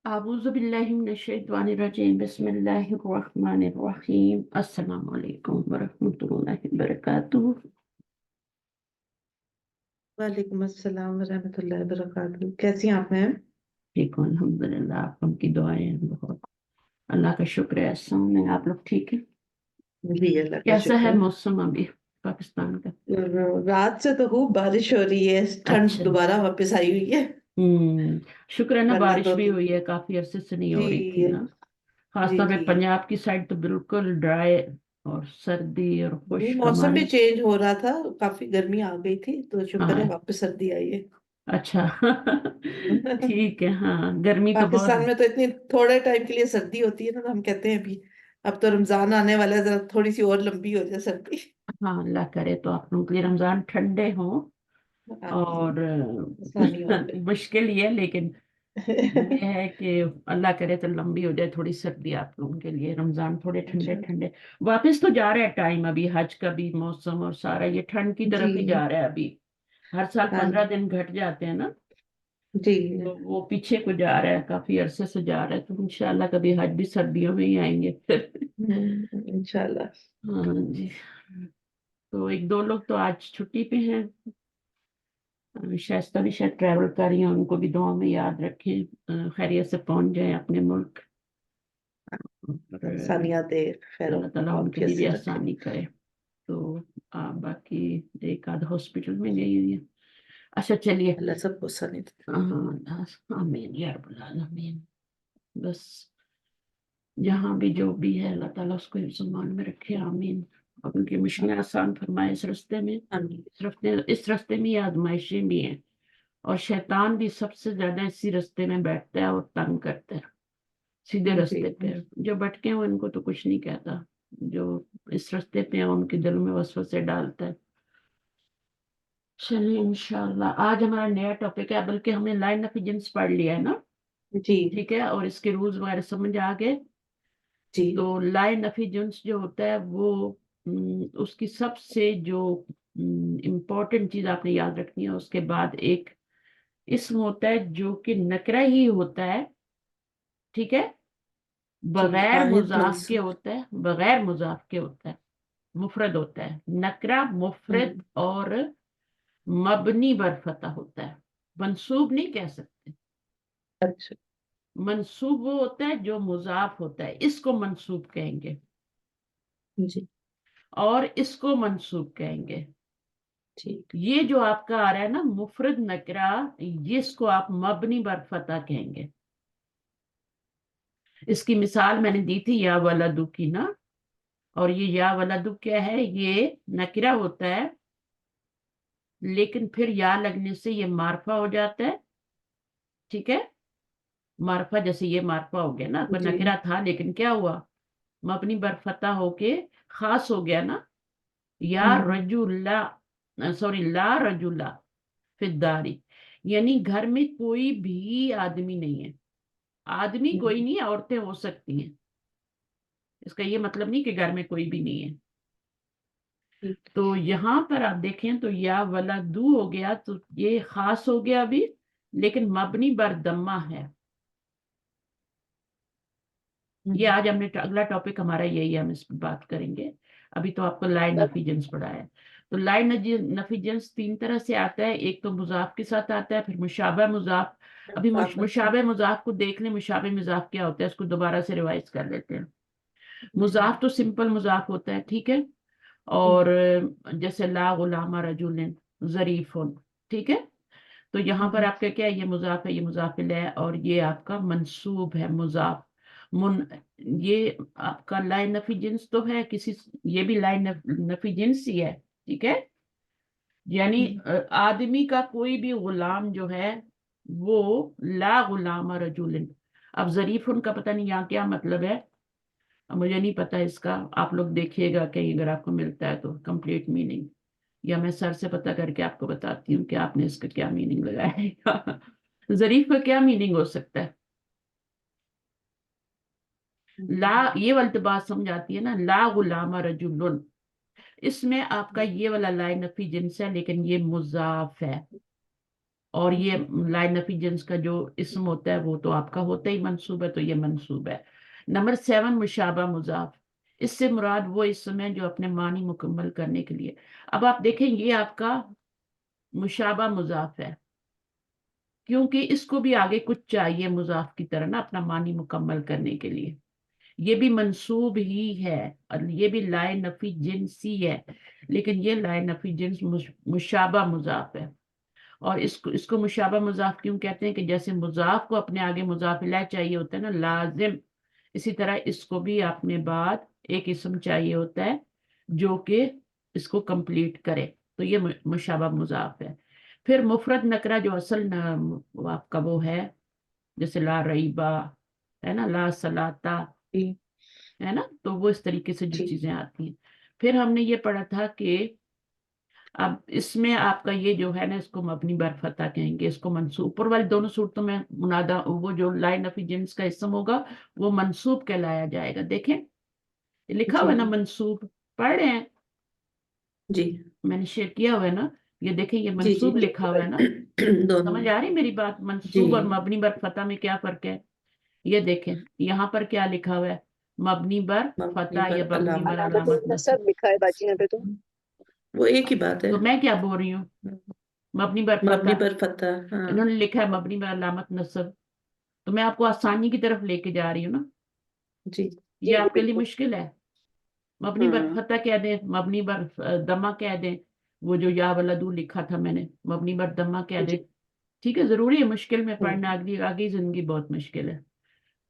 अऊज़ु बिल्लाहि मिनश्शैतानिर्रजीम बिस्मिल्लाहिर्रहमानिर्रहीम अस्सलामु अलैकुम वरहमतुल्लाहि वबरकातुहू। वालेकुम अस्सलाम वरहमतुल्लाहि वबरकातुहू। कैसी हैं आप मैम? ठीक हूँ अल्हम्दुलिल्लाह, आप उनकी दुआएं हैं बहुत। अल्लाह का शुक्र है, एहसान है। आप लोग ठीक है? जी अल्लाह का कैसा शुक्र है है। मौसम अभी पाकिस्तान का? रात से तो खूब बारिश हो रही है, ठंड अच्छा। दोबारा वापस आई हुई है। हम्म। शुक्र है ना, वरना बारिश दो भी दिन हुई है, काफी अरसे से नहीं जी हो रही थी ना। जी खासतौर पे जी पंजाब की साइड तो बिल्कुल ड्राई और सर्दी और नहीं, खुश्क। मौसम भी हमारे चेंज हो रहा था, काफी गर्मी आ गई थी, तो शुक्र है हाँ। वापस सर्दी आई है। अच्छा। ठीक है, हाँ गर्मी तो पाकिस्तान बहुत। में तो इतनी थोड़े टाइम के लिए सर्दी होती है ना, तो हम कहते हैं अभी अब तो रमजान आने वाला है, जरा थोड़ी सी और लंबी हो जाए सर्दी। हाँ अल्लाह करे तो आप लोगों के लिए रमजान ठंडे हों। आमीन। और आसानी हो जाए। मुश्किल ही है, लेकिन ये है कि अल्लाह करे तो लंबी हो जाए थोड़ी सर्दी आप लोगों के लिए, रमजान थोड़े ठंडे इंशाल्लाह। ठंडे। वापस तो जा रहा है टाइम, अभी हज का भी मौसम और सारा ये ठंड की तरफ ही जी जा रहा है अभी। हर साल हाँ 15 दिन घट जाते हैं ना। जी तो वो पीछे को जा रहा है, काफी अरसे से जा रहा है, तो इंशाल्लाह कभी हज भी सर्दियों में ही आएंगे फिर। इंशाल्लाह। हाँ जी। तो एक दो लोग तो आज छुट्टी पे हैं। शायद भी शायद ट्रैवल कर रही हैं, उनको भी दुआ में याद रखें, खैरियत से पहुंच जाएं अपने मुल्क। और आसानियाँ दे, खैर अल्लाह ताला उनके आफियत लिए भी से रखे। आसानी करे। तो बाकी एक आध हॉस्पिटल में गई हुई है। अच्छा चलिए। अल्लाह सबको आसानी दे। हाँ, आमीन या रब्बल आमीन। बस जहाँ भी जो भी है अल्लाह ताला उसको हिफ्ज़-ओ-मान में रखे, आमीन। और उनकी मुश्किलें आसान फरमाए इस रास्ते में। आमीन। इस रास्ते में ये आजमाइशें भी हैं, और शैतान भी सबसे ज्यादा इसी रास्ते में बैठता है और तंग करता है। सीधे जी रास्ते पे जो भटके हैं उनको तो कुछ नहीं कहता, जो इस रास्ते पे हैं उनके दिल में वसवसे डालता है। चलिए इंशाल्लाह आज हमारा नया टॉपिक है, बल्कि हमने लाइन ऑफ एजेंट्स पढ़ लिया है ना। जी ठीक है, और इसके रूल्स वगैरह समझ आ गए। जी तो लाइन ऑफ एजेंट्स जो होता है वो उसकी सबसे जो इम्पोर्टेंट चीज आपने याद रखनी है, उसके बाद एक इसम होता है जो कि नकरा ही होता है। ठीक है, जी बगैर वाहिद मुजाफ के मंसूब। होता है, बगैर मुजाफ के होता है, मुफरद होता है। नकरा मुफरद और मबनी बर फतह होता है। मंसूब नहीं कह सकते। अच्छा। मंसूब वो होता है जो मुजाफ होता है, इसको मंसूब कहेंगे, जी और इसको मंसूब कहेंगे। ठीक। ये जो आपका आ रहा है ना मुफरद नकरा, ये इसको आप मबनी बर फतह कहेंगे। इसकी मिसाल मैंने दी थी या वलदू की ना। और ये या वलदू क्या है, ये नकरा होता है, लेकिन फिर या लगने से ये मारफा हो जाता है। ठीक है, मारफा, जैसे ये मारफा हो गया ना, कोई जी नकरा था लेकिन क्या हुआ, मबनी बरफता होके खास हो गया ना। या हम्म रजुल्ला, सॉरी ला रजुल्ला फिद्दारी, यानी घर में कोई भी आदमी नहीं है। आदमी कोई हम्म, नहीं है, औरतें हो सकती हैं। इसका ये मतलब नहीं कि घर में कोई भी नहीं है। ठीक। तो यहाँ पर आप देखें तो या वाला दू हो गया, तो ये खास हो गया अभी, लेकिन मबनी बर दम्मा है। ये हम्म, आज हमने अगला टॉपिक हमारा यही है, हम इस पर बात करेंगे। अभी तो आपको लाइन नफिजेंस पढ़ा है। तो लाइन नफिजेंस तीन तरह से आता है, एक तो मुजाफ के साथ आता है, फिर मुशाबह मुजाफ। अभी बराबर। मुशाबह मुजाफ को देख लें, मुशाबह मुजाफ क्या होता है इसको दोबारा से रिवाइज कर लेते हैं। जी मुजाफ तो सिंपल मुजाफ होता है, ठीक है। और जैसे ला गुलामा रजुलिन जरीफुन, ठीक है। तो यहाँ पर हम्म, आपका क्या है, ये मुजाफ है, ये मुजाफिल है, और ये आपका मंसूब है मुजाफ। मुन ये आपका लाइन नफी जिन्स तो है किसी, ये भी लाइन नफी जिन्स ही है। ठीक है, यानी हम्म, आदमी का कोई भी गुलाम जो है वो ला गुलाम रजुलिन। अब जरीफुन का पता नहीं यहाँ क्या मतलब है, अब मुझे नहीं पता इसका। आप लोग देखिएगा कहीं अगर आपको मिलता है तो कंप्लीट मीनिंग, या मैं सर से पता करके आपको बताती हूँ कि आपने इसका क्या मीनिंग लगाया है। जरीफ का क्या मीनिंग हो सकता है। ला, ये वाली तो बात समझ आती है ना, ला गुलामा रजुलुन। इसमें आपका ये वाला लाइन नफी जिन्स है, लेकिन ये मुजाफ है। اور یہ لا نفی جنس کا جو اسم ہوتا ہے وہ تو آپ کا ہوتا ہی منصوب ہے، تو یہ منصوب ہے۔ نمبر 7 مشابہ مضاف، اس سے مراد وہ اسم ہے جو اپنے معنی مکمل کرنے کے لیے، اب آپ دیکھیں یہ آپ کا مشابہ مضاف ہے، کیونکہ اس کو بھی آگے کچھ چاہیے مضاف کی طرح نا اپنا معنی مکمل کرنے کے لیے، یہ بھی منصوب ہی ہے اور یہ بھی لائے نفی جنسی ہے، لیکن یہ لائے نفی جنس مشابہ مضاف ہے۔ اور اس کو مشابہ مضاف کیوں کہتے ہیں کہ جیسے مضاف کو اپنے آگے مضاف الیہ چاہیے ہوتا ہے نا لازم، اسی طرح اس کو بھی اپنے بعد ایک اسم چاہیے ہوتا ہے جو کہ اس کو کمپلیٹ کرے، تو یہ مشابہ مضاف ہے۔ پھر مفرد نکرہ جو اصل آپ کا وہ ہے، جیسے لا ریبا ہے نا، لا صلاتا جی ہے نا، تو وہ اس طریقے سے جو جی چیزیں آتی ہیں۔ پھر ہم نے یہ پڑھا تھا کہ اب اس میں آپ کا یہ جو ہے نا اس کو مبنی بر فتح کہیں گے، اس کو منصوب، اوپر والی دونوں صورتوں میں منادہ وہ جو لائے نفی جنس کا اسم ہوگا وہ منصوب کہلایا جائے گا۔ دیکھیں یہ لکھا ہوا ہے نا جی منصوب، پڑھ رہے ہیں، جی میں نے شیئر کیا ہوا ہے نا، یہ دیکھیں یہ جی جی منصوب لکھا ہوا ہے نا، دونوں سمجھ آ رہی میری بات؟ جی منصوب اور مبنی بر فتح میں کیا فرق ہے؟ یہ دیکھیں یہاں پر کیا لکھا ہوا ہے، مبنی بر مبنی فتح پر یا مبنی بر علامت علامت علامت نصب، نصب لکھا ہے باجی یہاں پہ تو۔ وہ ایک ہی بات ہے، تو میں کیا بول رہی ہوں، مبنی بر مبنی فتح، پر فتح، ہاں انہوں نے لکھا ہے مبنی بر علامت نصب، تو میں آپ کو آسانی کی طرف لے کے جا رہی ہوں نا، جی یہ جی جی آپ کے لیے بالکل۔ مشکل ہے؟ مبنی بر فتح کہہ دیں، مبنی بر دمہ کہہ دیں، وہ جو یا ولدو لکھا تھا میں نے، مبنی بر دمہ کہہ دیں، جی ٹھیک ہے، ضروری ہے مشکل میں ہوں، پڑھنا، آگے زندگی بہت مشکل ہے،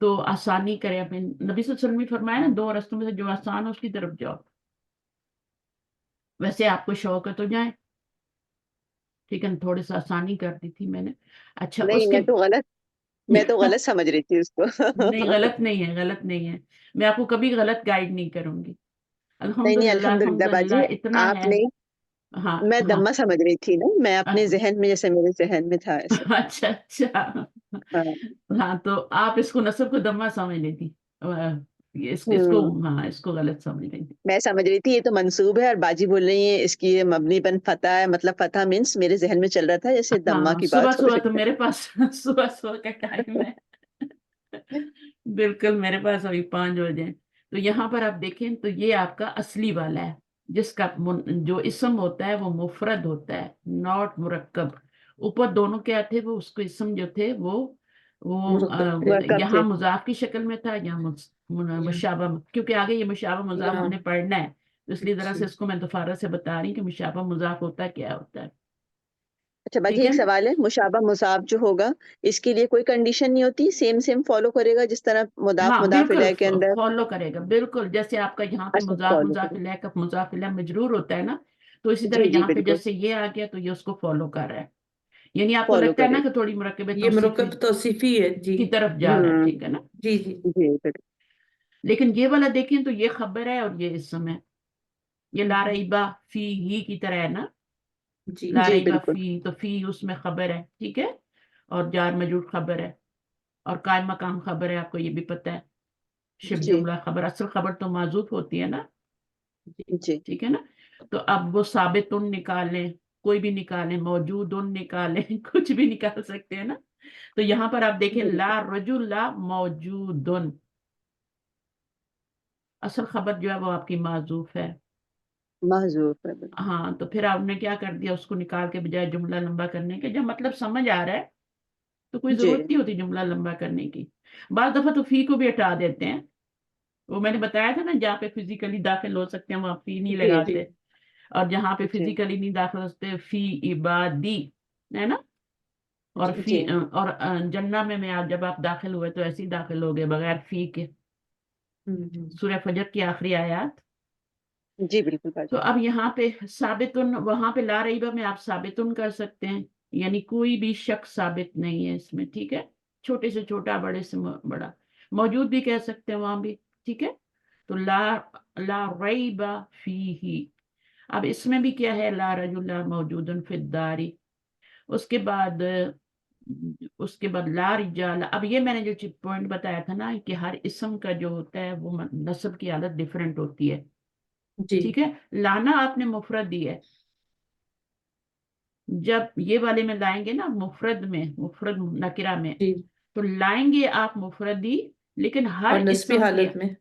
تو آسانی کرے اپنے، نبی صلی اللہ علیہ وسلم نے فرمایا نا 2 رستوں میں سے جو آسان ہو اس کی طرف جاؤ، ویسے آپ کو شوق ہے تو جائیں، ٹھیک ہے، تھوڑی سا آسانی کر دی تھی میں نے۔ اچھا اس نہیں، کے میں تو غلط سمجھ رہی تھی اس کو۔ نہیں غلط نہیں ہے، غلط نہیں ہے، میں آپ کو کبھی غلط گائیڈ نہیں کروں گی، نہیں نہیں، الحمدللہ الحمدللہ باجی، الحمدللہ اتنا آپ ہے۔ نے، ہاں میں ہاں دمہ سمجھ رہی تھی نا، میں اپنے اچھا ذہن میں جیسے میرے ذہن میں تھا ایسے۔ اچھا اچھا، ہاں ہاں تو آپ اس کو نصب کو دمہ سمجھ لیتی، اس کو ہوں، ہاں اس کو غلط سمجھ رہی تھی۔ میں سمجھ رہی تھی یہ تو منصوب ہے، اور باجی بول رہی ہیں اس کی یہ مبنی بن فتح ہے، مطلب فتح مینس میرے ذہن میں چل رہا تھا جیسے دمہ ہاں کی صبح بات ہو صبح رہی تو میرے پاس صبح صبح کا ٹائم ہے، ہے۔ بالکل میرے پاس ابھی 5 بجے، تو یہاں پر آپ دیکھیں تو یہ آپ کا اصلی والا ہے، جس کا جو اسم ہوتا ہے وہ مفرد ہوتا ہے، ناٹ مرکب، اوپر دونوں کیا تھے، وہ اس کو اسم جو تھے وہ مرکب تھے، مرکب یہاں تھے۔ مضاف کی شکل میں تھا، یہاں یا مشابہ، کیونکہ آگے یہ مشابہ مضاف ہم یا نے پڑھنا ہے، تو اس لیے ذرا سے جی اس کو میں دوبارہ سے بتا رہی ہوں کہ مشابہ مضاف ہوتا ہے کیا ہوتا ہے، اچھا باجی ٹھیک ہے ایک نا؟ سوال ہے، مشابہ مضاف جو ہوگا اس کے لیے کوئی کنڈیشن نہیں ہوتی، سیم سیم فالو کرے گا جس طرح مضاف ہاں مضاف بالکل الیہ کے اندر؟ فالو کرے گا، بالکل جیسے آپ کا یہاں پہ اچھا مضاف فالو مضاف کرے الیہ کا مضاف الیہ مجرور ہوتا ہے نا، تو اسی گا، طرح جی جی یہاں پہ بالکل جیسے یہ آ گیا تو یہ اس کو فالو کر رہا ہے، یعنی آپ کو فالو لگتا ہے نا کرے کہ تھوڑی مرکب یہ توصیفی مرکب توصیفی ہے جی کی طرف گا۔ جا رہا ہے، ٹھیک ہے نا؟ جی جی جی بالکل۔ لیکن یہ والا دیکھیں تو یہ خبر ہے اور یہ اسم ہے، یہ لا ریبہ فی ہی کی طرح ہے نا، جی لا جی ریبہ بالکل۔ فی، تو فی اس میں خبر ہے، ٹھیک ہے، اور جار مجرور خبر ہے، اور قائم مقام خبر ہے، آپ کو یہ بھی پتہ ہے، شبہ جی جملہ خبر، اصل خبر تو معذوف ہوتی ہے نا، جی ٹھیک ہے نا؟ تو اب وہ ثابت نکالیں، کوئی بھی نکالیں، موجود نکالیں، کچھ بھی نکال سکتے ہیں نا، تو یہاں پر آپ دیکھیں لا بالکل رجل لا موجود، اصل خبر جو ہے وہ آپ کی معذوف ہے، محذوف ہے بالکل۔ ہاں تو پھر آپ نے کیا کر دیا، اس کو نکال کے بجائے جملہ لمبا کرنے کے، جب مطلب سمجھ آ رہا ہے تو کوئی جی ضرورت نہیں ہوتی جملہ لمبا کرنے کی، بعض دفعہ تو فی کو بھی ہٹا دیتے ہیں، وہ میں نے بتایا تھا نا جہاں پہ فزیکلی داخل ہو سکتے ہیں وہاں فی نہیں جی جی لگاتے، اور جہاں پہ جی فزیکلی نہیں داخل ہو سکتے فی عبادی، ہے نا، اور جی جی اور جنہ میں جب آپ داخل ہوئے تو ایسے ہی داخل ہو گئے بغیر فی کے، ہوں۔ سورہ فجر کی آخری آیات۔ جی بالکل تو باجی۔ اب یہاں پہ ثابتن، وہاں پہ لا ریبہ میں آپ ثابتن کر سکتے ہیں، یعنی کوئی بھی شک ثابت نہیں ہے اس میں، ٹھیک ہے، چھوٹے سے چھوٹا بڑے سے بڑا، موجود بھی کہہ سکتے ہیں وہاں بھی، ٹھیک ہے، تو لا ریب فیہ، اب اس میں بھی کیا ہے، لا رجل موجود فی الدار، اس کے بعد لا رجال، اب یہ میں نے جو پوائنٹ بتایا تھا نا کہ ہر اسم کا جو ہوتا ہے وہ نصب کی حالت ڈیفرنٹ ہوتی ہے، جی ٹھیک ہے، لانا آپ نے مفرد دی ہے، जब ये वाले में लाएंगे ना मुफरद में, मुफरद नकिरा में, जी, तो लाएंगे आप मुफरदी, लेकिन और हर नस्बी इस्म की हालत में।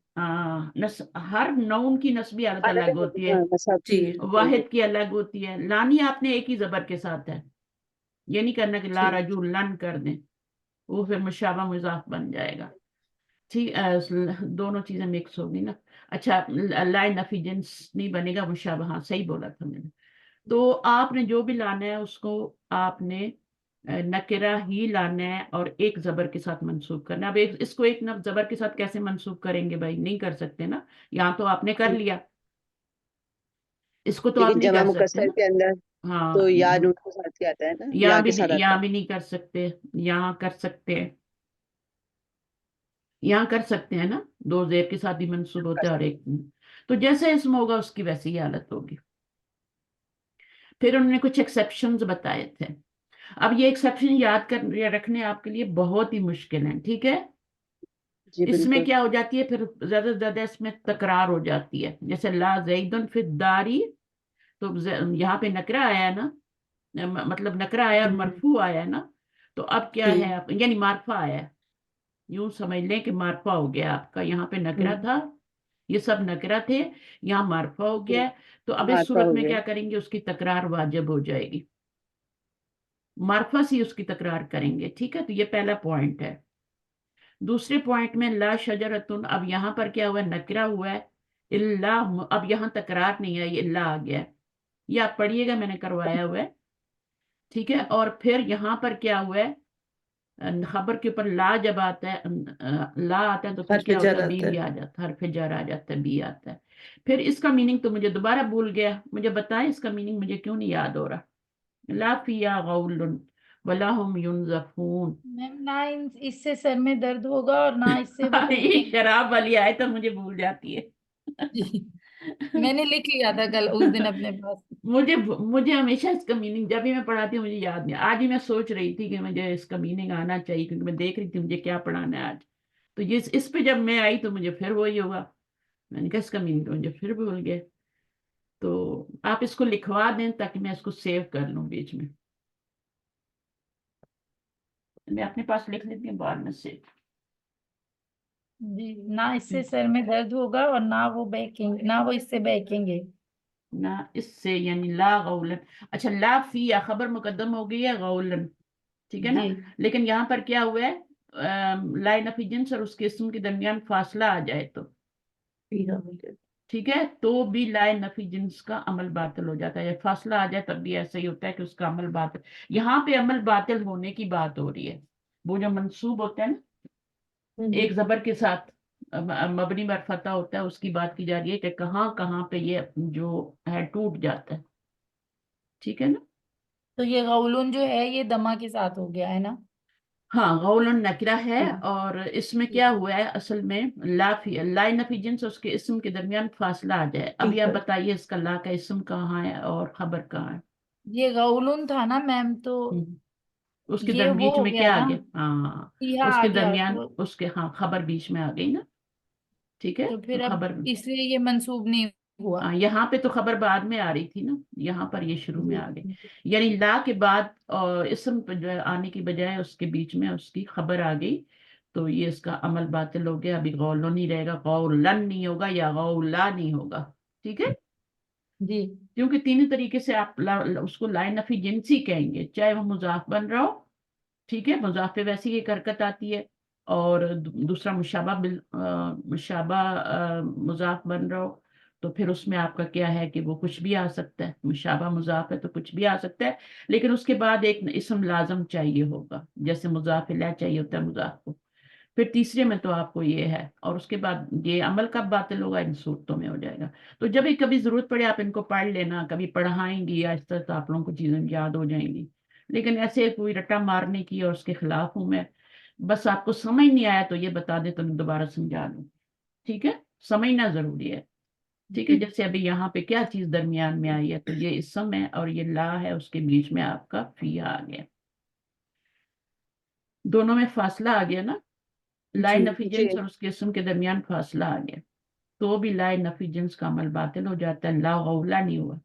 हर नौन की नस्बी हालत अलग अलग अलग, होती है, हाँ मसहब। जी, वाहिद की अलग होती है। लानी आपने एक ही जबर के साथ है, ये नहीं करना कि ला ठीक। रजुलन कर दें, वो फिर मुशाबा मुजाफ बन जाएगा। ठीक, दोनों चीजें मिक्स होगी ना। अच्छा, ला नफी जिन्स नहीं बनेगा, मुशाबा, हाँ सही बोला था मैंने। तो आपने जो भी लाना है उसको आपने नकिरा ही लाना है और एक जबर के साथ मंसूब करना है। अब इसको एक न जबर के साथ कैसे मंसूब करेंगे भाई, नहीं कर सकते ना। यहाँ तो आपने कर जी, लिया, इसको तो आप लेकिन नहीं जमा कर सकते मुकस्सर ना। के अंदर तो हाँ, या नून के साथ क्या आता है ना, या यहाँ भी के साथ आता यहाँ है। भी नहीं कर सकते, यहाँ कर सकते हैं, यहाँ कर सकते हैं ना, दो जेब के साथ भी मंसूब होता है और एक। तो जैसे इसमें होगा उसकी वैसी ही हालत होगी। फिर उन्होंने कुछ एक्सेप्शंस बताए थे। अब ये एक्सेप्शन याद कर या रखने आपके लिए बहुत ही मुश्किल है, ठीक है। जी इसमें बिल्कुल। क्या हो जाती है, फिर ज्यादा से ज्यादा इसमें तकरार हो जाती है। जैसे ला ज़ैदुन फिद्दारी, तो यहाँ पे नकरा आया है ना, मतलब नकरा आया और हम्म, मरफू आया है ना। तो अब क्या है, जी, आप यानी मारफा आया है, यूं समझ लें कि मारफा हो गया आपका। यहाँ पे नकरा हम्म, था, ये सब नकरा थे, यहाँ मारफा हो गया है। तो अब इस मार्फा सूरत हो में गया। क्या करेंगे, उसकी तकरार वाजिब हो जाएगी, मारफा से ही उसकी तकरार करेंगे, ठीक है। तो ये पहला पॉइंट है। दूसरे पॉइंट में ला शजरतुन, अब यहाँ पर क्या हुआ है, नकरा हुआ है, इल्ला, अब यहाँ तकरार नहीं है, ये इल्ला आ गया है। ये आप पढ़िएगा, मैंने करवाया हुआ है, ठीक है। और फिर यहाँ पर क्या हुआ है, खबर के ऊपर ला जब आता है, ला आता है, तो फिर हर्फ क्या होता जर है, बी आता भी है। आ जाता है, हर्फ जार आ जाता है, बी आता है। फिर इसका मीनिंग तो मुझे दोबारा भूल गया, मुझे बताएं इसका मीनिंग, मुझे क्यों नहीं याद हो रहा। ला फिया गौलुन वला हुम युनज़फून। मैम ना इससे सर में दर्द होगा और ना इससे वो ये बहकेंगे। शराब वाली आए तो मुझे भूल जाती है। जी, मैंने लिख लिया था कल उस दिन अपने पास। मुझे मुझे हमेशा इसका मीनिंग, जब भी मैं पढ़ाती हूँ मुझे याद नहीं। आज ही मैं सोच रही थी कि मुझे इसका मीनिंग आना चाहिए, क्योंकि मैं देख रही थी मुझे क्या पढ़ाना है आज। तो ये इस पे जब मैं आई तो मुझे फिर वही हुआ, मैंने कहा इसका मीनिंग तो मुझे फिर भूल गए। तो आप इसको लिखवा दें ताकि मैं इसको सेव कर लूँ बीच में, मैं अपने पास लिख लेती हूँ बाद में से। जी, ना इससे सर में दर्द होगा और ना वो बहकेंगे, ना वो इससे बहकेंगे। ना इससे यानी ला गौलन। अच्छा, ला फी या खबर मुकद्दम हो गई है गौलन, ठीक है जी, ना। लेकिन यहाँ पर क्या हुआ है, लाइन ऑफ जिन्स और उसके इसम के दरमियान फासला आ जाए तो, ठीक है। ठीक है, तो भी लाइन नफी जिन्स का अमल बातिल हो जाता है। फासला आ जाए तब भी ऐसा ही होता है कि उसका अमल बातिल। यहाँ पे अमल बातिल होने की बात हो रही है, वो जो मंसूब होता है ना एक जबर के साथ, मबनी मरफता होता है, उसकी बात की जा रही है कि कहाँ कहाँ पे ये जो है टूट जाता है, ठीक है ना। तो ये गौलून जो है ये दमा के साथ हो गया है ना। हाँ, गौलन नकरा है, ठीक। और इसमें क्या ठीक। हुआ है असल में, ला नफी जिन्स और उसके इसम के दरमियान फासला आ जाए। अब ठीक ये आप है। बताइए इसका ला का इसम कहाँ है और खबर कहाँ है। ये गौलून था ना मैम, तो उसके ये वो बीच हो में गया क्या आ ना, गया, हाँ, यह आ उसके गया दरमियान तो। उसके, हाँ, खबर बीच में आ गई ना, ठीक है। तो तो फिर अब खबर, इसलिए ये मंसूब नहीं हुआ। हाँ, यहाँ पे तो खबर बाद में आ रही थी ना, यहाँ पर ये शुरू में जी, आ गई। यानी ला के बाद और इसम पे जो है आने की बजाय उसके बीच में उसकी खबर आ गई, तो ये इसका अमल बातिल हो गया। अभी गौलो नहीं रहेगा, गौलन नहीं होगा या गौला नहीं होगा, ठीक है। जी, क्योंकि तीनों तरीके से आप उसको लाइन नफी जिनसी कहेंगे, चाहे वो मुजाफ बन रहा हो, ठीक है, मुजाफ पे वैसी एक हरकत आती है, और दूसरा मुशाबा मुशाबा मुजाफ बन रहा हो, तो फिर उसमें आपका क्या है कि वो कुछ भी आ सकता है, मुशाबा मुजाफ है तो कुछ भी आ सकता है। लेकिन उसके बाद एक इसम लाजम चाहिए होगा, जैसे मुजाफ इला चाहिए होता है मुजाफ को। फिर तीसरे में तो आपको ये है, और उसके बाद ये अमल कब बातिल होगा, इन सूरतों में हो जाएगा। तो जब भी कभी जरूरत पड़े आप इनको पढ़ लेना, कभी पढ़ाएंगी या इस तरह तो आप लोगों को चीजें याद हो जाएंगी। लेकिन ऐसे कोई रट्टा मारने की और उसके खिलाफ हूं मैं, बस आपको समझ नहीं आया तो ये बता दे तो मैं दोबारा समझा दूं, ठीक है। समझना जरूरी है, ठीक है। जी, जैसे अभी यहाँ पे क्या चीज दरमियान में आई है, तो ये इसम है और ये ला है, उसके बीच में आपका फिया आ गया, दोनों में फासला आ गया ना। लाइन जी, नफी जी जिन्स और उसके इसम के दरमियान फासला आ गया, तो भी लाइन नफी जिन्स का अमल बातिल हो जाता है, ला गौला नहीं हुआ,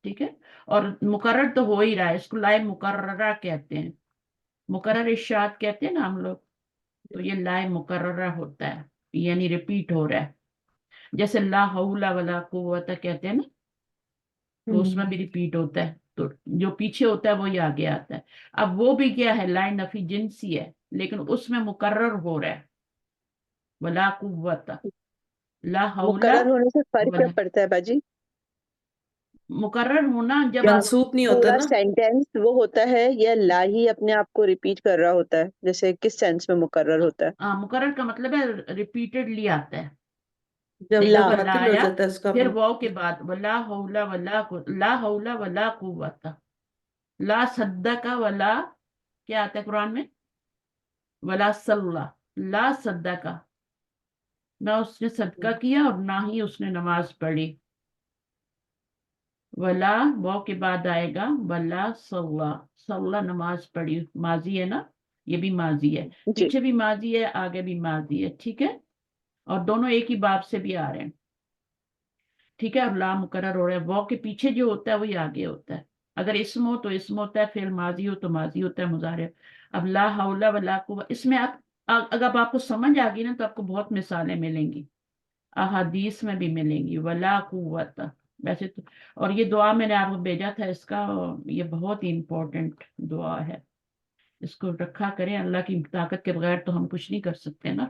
ठीक है। اور مقرر تو ہو ہی رہا ہے، اس کو لائے مقررہ کہتے ہیں، مقرر ارشاد کہتے ہیں نا ہم لوگ، تو یہ لائے مقررہ ہوتا ہے، یعنی ریپیٹ ہو رہا ہے، جیسے لا حول ولا قوت کہتے ہیں نا، تو اس میں بھی ریپیٹ ہوتا ہے، تو جو پیچھے ہوتا ہے وہی آگے آتا ہے۔ اب وہ بھی کیا ہے، لائے نفی جنسی ہے، لیکن اس میں مقرر ہو رہا ہے، ولا قوت، لا حول مقرر ہونے سے فرق کیا ولا، پڑتا ہے باجی؟ مقرر ہونا جب یا منسوخ نہیں ہوتا پورا نا، سینٹینس وہ ہوتا ہے یا لا ہی اپنے آپ کو ریپیٹ کر رہا ہوتا ہے؟ جیسے کس سینس میں مقرر ہوتا ہے؟ مقرر کا مطلب ہے ریپیٹڈلی آتا ہے، جب ایک لا دفعہ لا متعطل ہو آیا، جاتا ہے اس کا پھر واو کے بعد ولا حول ولا لا حول ولا قوت، لا صدق ولا، کیا آتا ہے قرآن میں، ولا صلی، لا صدق، نہ اس نے صدقہ کیا اور نہ ہی اس نے نماز پڑھی، ولا واو کے بعد آئے گا ولا صلی، صلی نماز پڑھی، ماضی ہے نا، یہ بھی ماضی ہے، جی پیچھے بھی ماضی ہے، آگے بھی ماضی ہے، ٹھیک ہے، اور دونوں ایک ہی باب سے بھی آ رہے ہیں، ٹھیک ہے، اور لا مقرر ہو رہا ہے، واو کے پیچھے جو ہوتا ہے وہی آگے ہوتا ہے، اگر اسم ہو تو اسم ہوتا ہے، فعل ماضی ہو تو ماضی ہوتا ہے، مضارع۔ اب لا حول ولا قوت، اس میں اگر آپ کو سمجھ آ گئی نا تو آپ کو بہت مثالیں ملیں گی، احادیث میں بھی ملیں گی، ولا قوت، ویسے تو، اور یہ دعا میں نے آپ کو بھیجا تھا اس کا، یہ بہت ہی امپورٹنٹ دعا ہے، اس کو رکھا کریں، اللہ کی طاقت کے بغیر تو ہم کچھ نہیں کر سکتے نا،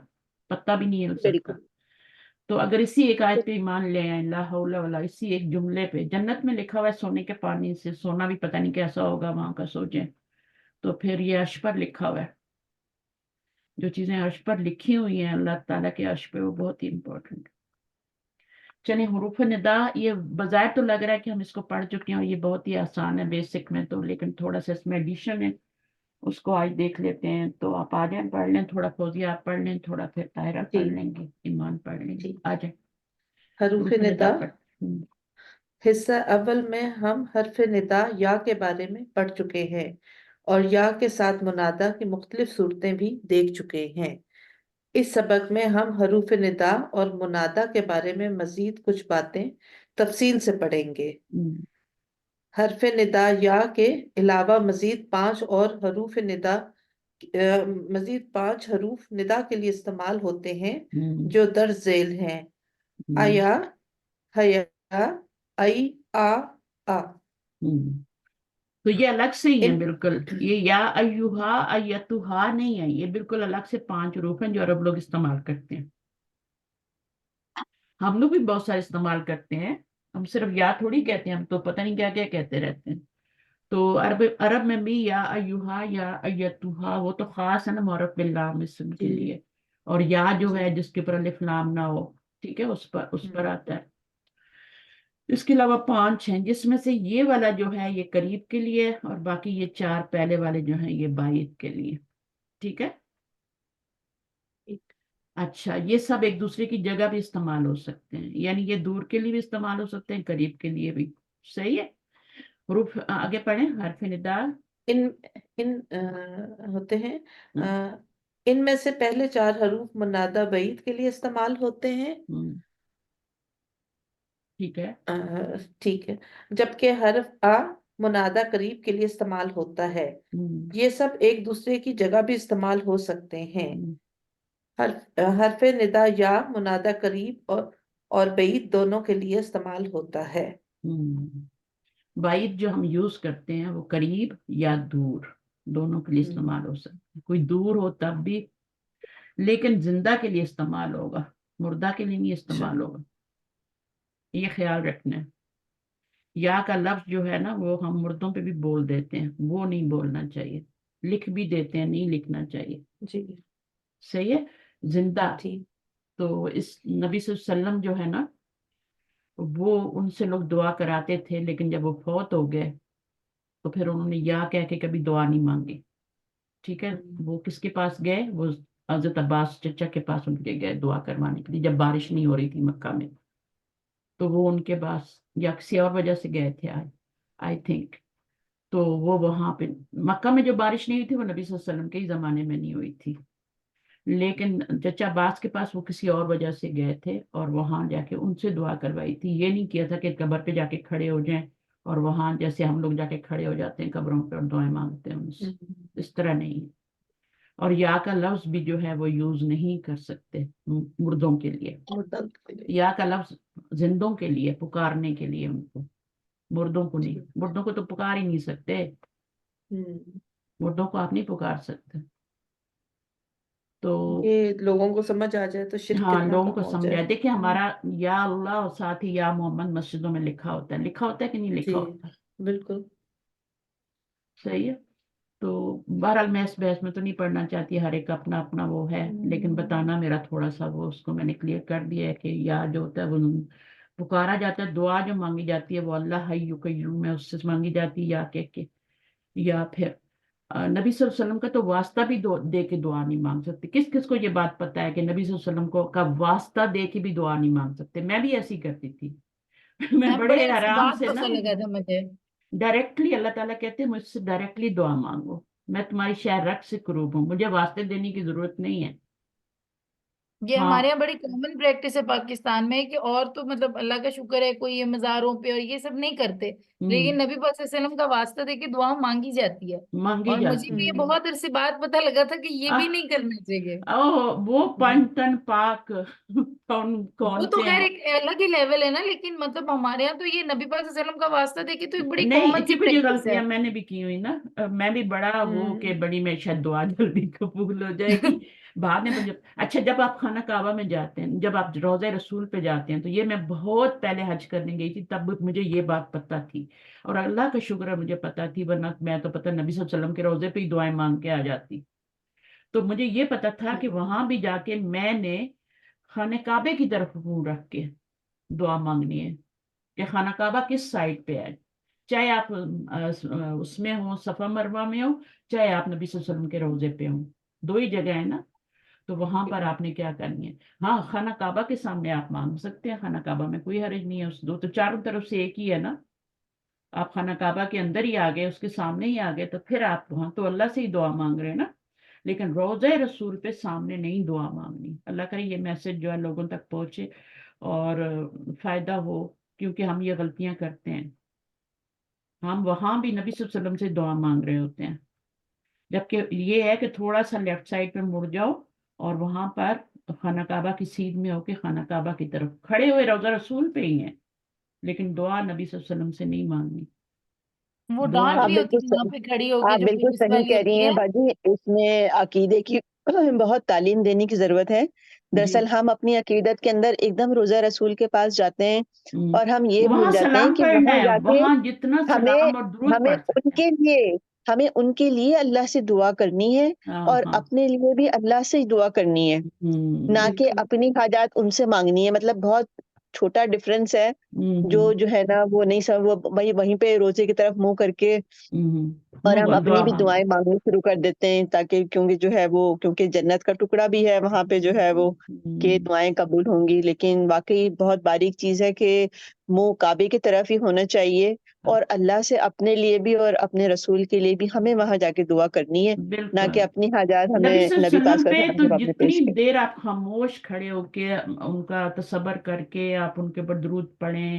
پتہ بھی نہیں ہل سکتا، بالکل۔ تو اگر اسی ایک آیت پہ ایمان لے آئیں، لا حول ولا، اسی ایک جملے پہ، جنت میں لکھا ہوا ہے سونے کے پانی سے، سونا بھی پتہ نہیں کیسا ہوگا وہاں کا، سوچیں، تو پھر یہ عرش پر لکھا ہوا ہے، جو چیزیں عرش پر لکھی ہوئی ہیں اللہ تعالیٰ کے عرش پہ، وہ بہت ہی امپورٹنٹ۔ چلیں، حروف ندا، یہ بظاہر تو لگ رہا ہے کہ ہم اس کو پڑھ چکے ہیں اور یہ بہت ہی آسان ہے بیسک میں تو، لیکن تھوڑا سا اس میں ایڈیشن ہے، اس کو آج دیکھ لیتے ہیں، تو آپ آ جائیں، پڑھ لیں تھوڑا، فوزیہ آپ پڑھ لیں تھوڑا، پھر طاہرہ جی پڑھ لیں گے، ایمان پڑھ لیں گے، جی۔ آ جائیں، حروف حروف ندا ندا، پڑھ۔ حصہ اول میں ہم حرف ندا یا کے بارے میں پڑھ چکے ہیں اور یا کے ساتھ منادا کی مختلف صورتیں بھی دیکھ چکے ہیں۔ اس سبق میں ہم حروف ندا اور منادا کے بارے میں مزید کچھ باتیں تفصیل سے پڑھیں گے۔ حرف ندا یا کے علاوہ مزید 5 حروف ندا کے لیے استعمال ہوتے ہیں جو درج ذیل ہیں: آیا، حیا، ای، آ۔ تو یہ الگ سے ہی ہیں ان بالکل، یہ یا ایوہا ایتوہا نہیں ہے، یہ بالکل الگ سے 5 حروف ہیں جو عرب لوگ استعمال کرتے ہیں، ہم لوگ بھی بہت سارے استعمال کرتے ہیں، ہم صرف یا تھوڑی کہتے ہیں، ہم تو پتہ نہیں کیا کیا کہتے رہتے ہیں، تو عرب میں بھی یا ایوہا یا ایتوہا، وہ تو خاص ہے نا معرف باللام اسم کے جی لیے، اور یا جو جی ہے جس کے اوپر الف لام نہ ہو، ٹھیک ہے، اس پر آتا ہے۔ اس کے علاوہ 5 ہیں، جس میں سے یہ والا جو ہے یہ قریب کے لیے، اور باقی یہ 4 پہلے والے جو ہیں یہ بعید کے لیے، ٹھیک ہے۔ اچھا، یہ سب ایک دوسرے کی جگہ بھی استعمال ہو سکتے ہیں، یعنی یہ دور کے لیے بھی استعمال ہو سکتے ہیں، قریب کے لیے بھی، صحیح ہے۔ حروف آگے پڑھیں، حرف ندا۔ ان ان ہوتے ہیں، ان میں سے پہلے 4 حروف منادہ بعید کے لیے استعمال ہوتے ہیں، ٹھیک ہے۔ ٹھیک ہے، جبکہ حرف آ منادہ قریب کے لیے استعمال ہوتا ہے۔ یہ سب ایک دوسرے کی جگہ بھی استعمال ہو سکتے ہیں۔ حرف ندا یا منادہ قریب اور بعید دونوں کے لیے استعمال ہوتا ہے۔ بعید جو ہم یوز کرتے ہیں وہ قریب یا دور دونوں کے لیے استعمال ہو سکتے ہیں، کوئی دور ہو تب بھی، لیکن زندہ کے لیے استعمال ہوگا، مردہ کے لیے نہیں استعمال ہوگا، یہ خیال رکھنا ہے۔ یا کا لفظ جو ہے نا وہ ہم مردوں پہ بھی بول دیتے ہیں، وہ نہیں بولنا چاہیے، لکھ بھی دیتے ہیں، نہیں لکھنا چاہیے، جی صحیح ہے۔ زندہ، ٹھیک۔ تو اس نبی صلی اللہ علیہ وسلم جو ہے نا، وہ ان سے لوگ دعا کراتے تھے، لیکن جب وہ فوت ہو گئے تو پھر انہوں نے یا کہہ کے کبھی دعا نہیں مانگی، ٹھیک ہے۔ وہ کس کے پاس گئے؟ وہ حضرت عباس چچا کے پاس ان کے گئے دعا کروانے کے لیے، جب بارش نہیں ہو رہی تھی مکہ میں، تو وہ ان کے پاس، یا کسی اور وجہ سے گئے تھے آئی تھنک، تو وہ وہاں پہ مکہ میں جو بارش نہیں ہوئی تھی وہ نبی صلی اللہ علیہ وسلم کے ہی زمانے میں نہیں ہوئی تھی، لیکن چچا عباس کے پاس وہ کسی اور وجہ سے گئے تھے اور وہاں جا کے ان سے دعا کروائی تھی، یہ نہیں کیا تھا کہ قبر پہ جا کے کھڑے ہو جائیں اور وہاں جیسے ہم لوگ جا کے کھڑے ہو جاتے ہیں قبروں پہ اور دعائیں مانگتے ہیں ان سے، اس طرح نہیں ہے۔ اور یا کا لفظ بھی جو ہے وہ یوز نہیں کر سکتے مردوں کے لیے، یا کا لفظ زندوں کے لیے، پکارنے کے لیے ان کو، مردوں کو نہیں، مردوں کو تو پکار ہی نہیں سکتے، مردوں کو آپ نہیں پکار سکتے۔ تو یہ لوگوں کو سمجھ آ جائے تو شرک ہاں کتنا لوگوں کم کو ہو سمجھا، جائے۔ دیکھیں ہمارا یا اللہ اور ساتھ ہی یا محمد مسجدوں میں لکھا ہوتا ہے، لکھا ہوتا ہے کہ نہیں لکھا جی ہوتا ہے؟ بالکل۔ صحیح ہے۔ تو بہرحال میں اس بحث میں تو نہیں پڑھنا چاہتی، ہر ایک اپنا اپنا وہ ہے، لیکن بتانا میرا تھوڑا سا وہ اس کو میں نے کلیئر کر دیا ہے کہ یا جو ہوتا ہے وہ پکارا جاتا ہے، دعا جو مانگی جاتی ہے وہ اللہ حی قیوم ہے اس سے مانگی جاتی ہے، یا کہہ کے، یا پھر نبی صلی اللہ علیہ وسلم کا تو واسطہ بھی دے کے دعا نہیں مانگ سکتے۔ کس کس کو یہ بات پتہ ہے کہ نبی صلی اللہ علیہ وسلم کو کا واسطہ دے کے بھی دعا نہیں مانگ سکتے؟ میں بھی ایسی کرتی تھی میں اب بڑے بڑے عرصے آرام بعد سے نا پتہ لگا تھا مجھے۔ ڈائریکٹلی اللہ تعالیٰ کہتے ہیں مجھ سے ڈائریکٹلی دعا مانگو، میں تمہاری شہ رگ سے قروب ہوں، مجھے واسطے دینے کی ضرورت نہیں ہے۔ یہ ہاں ہمارے یہاں بڑی کامن پریکٹس ہے پاکستان میں کہ اور تو مطلب اللہ کا شکر ہے کوئی یہ مزاروں پہ اور یہ سب نہیں کرتے، لیکن نبی پاک صلی اللہ علیہ وسلم کا واسطہ دے کے دعا مانگی جاتی ہے، مانگی اور مجھے جاتی بھی یہ ہے۔ بہت عرصے بعد پتہ لگا تھا کہ یہ بھی آہ، نہیں کرنا چاہیے۔ وہ پنجتن پاک کون وہ کون تو سے خیر ہیں؟ ایک الگ ہی لیول ہے نا، لیکن مطلب ہمارے یہاں تو یہ نبی پاک صلی اللہ علیہ وسلم کا واسطہ دے کے تو ایک بڑی نہیں کامن سی کیونکہ یہ پریکٹس ہے۔ غلطیاں میں نے بھی کی ہوئی نا، میں بھی بڑا وہ کہ بڑی میں شاید دعا جلدی قبول ہو جائے گی، بعد میں مجھے اچھا جب آپ خانہ کعبہ میں جاتے ہیں، جب آپ روضہ رسول پہ جاتے ہیں، تو یہ میں بہت پہلے حج کرنے گئی تھی، تب مجھے یہ بات پتہ تھی، اور اللہ کا شکر ہے مجھے پتہ تھی، ورنہ میں تو پتہ نبی صلی اللہ علیہ وسلم کے روضے پہ ہی دعائیں مانگ کے آ جاتی۔ تو مجھے یہ پتہ تھا کہ وہاں بھی جا کے میں نے خانہ کعبے کی طرف منہ رکھ کے دعا مانگنی ہے کہ خانہ کعبہ کس سائڈ پہ ہے، چاہے آپ اس میں ہوں صفا مروہ میں ہوں، چاہے آپ نبی صلی اللہ علیہ وسلم کے روضے پہ ہوں، دو ہی جگہ ہے نا، تو وہاں پر آپ نے کیا کرنی ہے۔ ہاں خانہ کعبہ کے سامنے آپ مانگ سکتے ہیں، خانہ کعبہ میں کوئی حرج نہیں ہے، اس دو تو چاروں طرف سے ایک ہی ہے نا، آپ خانہ کعبہ کے اندر ہی آ گئے، اس کے سامنے ہی آ گئے، تو پھر آپ وہاں تو اللہ سے ہی دعا مانگ رہے ہیں نا، لیکن روضہ رسول پہ سامنے نہیں دعا مانگنی۔ اللہ کرے یہ میسج جو ہے لوگوں تک پہنچے اور فائدہ ہو، کیونکہ ہم یہ غلطیاں کرتے ہیں، ہم وہاں بھی نبی صلی اللہ علیہ وسلم سے دعا مانگ رہے ہوتے ہیں، جبکہ یہ ہے کہ تھوڑا سا لیفٹ سائڈ پہ مڑ جاؤ اور وہاں پر خانہ کعبہ کی سیدھ میں ہو کے خانہ کعبہ کی طرف کھڑے ہوئے روضہ رسول پہ ہی ہیں، لیکن دعا نبی صلی اللہ علیہ وسلم سے نہیں مانگنی۔ وہ دعا ڈانٹ آپ بھی ہوتی بالکل ہے وہاں پہ کھڑی ہو کے آپ جو بالکل پولیس صحیح والی کہہ رہی ہوتی ہیں ہے۔ باجی، اس میں عقیدے کی بہت تعلیم دینے کی ضرورت ہے۔ جی دراصل ہم اپنی عقیدت کے اندر ایک دم روزہ رسول کے پاس جاتے ہیں ہم۔ اور ہم یہ وہاں بھول جاتے ہیں سلام کہ پڑھنا وہاں ہے، جا کے وہاں جتنا ہمیں سلام اور درود ہمیں پڑھ ان سکتے ہیں۔ کے لیے ان کے لیے اللہ سے دعا کرنی ہے، ہاں اور ہاں اپنے لیے بھی اللہ سے دعا کرنی ہے، نہ کہ بالکل اپنی حاجات ان سے مانگنی ہے۔ مطلب بہت چھوٹا ڈفرنس ہے، جو ہے نا وہ نہیں سب وہ وہیں پہ روزے کی طرف منہ کر کے اور ہم دعا اپنی بھی مانگنا۔ دعائیں مانگنی شروع کر دیتے ہیں، تاکہ کیونکہ جو ہے وہ کیونکہ جنت کا ٹکڑا بھی ہے وہاں پہ جو ہے وہ کہ دعائیں قبول ہوں گی، لیکن واقعی بہت باریک چیز ہے کہ منہ کعبے کی طرف ہی ہونا چاہیے، اور اللہ سے اپنے لیے بھی اور اپنے رسول کے لیے بھی ہمیں وہاں جا کے دعا کرنی ہے، نہ بالکل کہ اپنی حاجات نبی ہمیں صلی اللہ نبی علیہ پاک وسلم صلی پہ اللہ علیہ تو وسلم اپنے جتنی پیش کریں۔ دیر آپ خاموش کھڑے ہو کے ان کا تصبر کر کے آپ ان کے اوپر درود پڑھیں،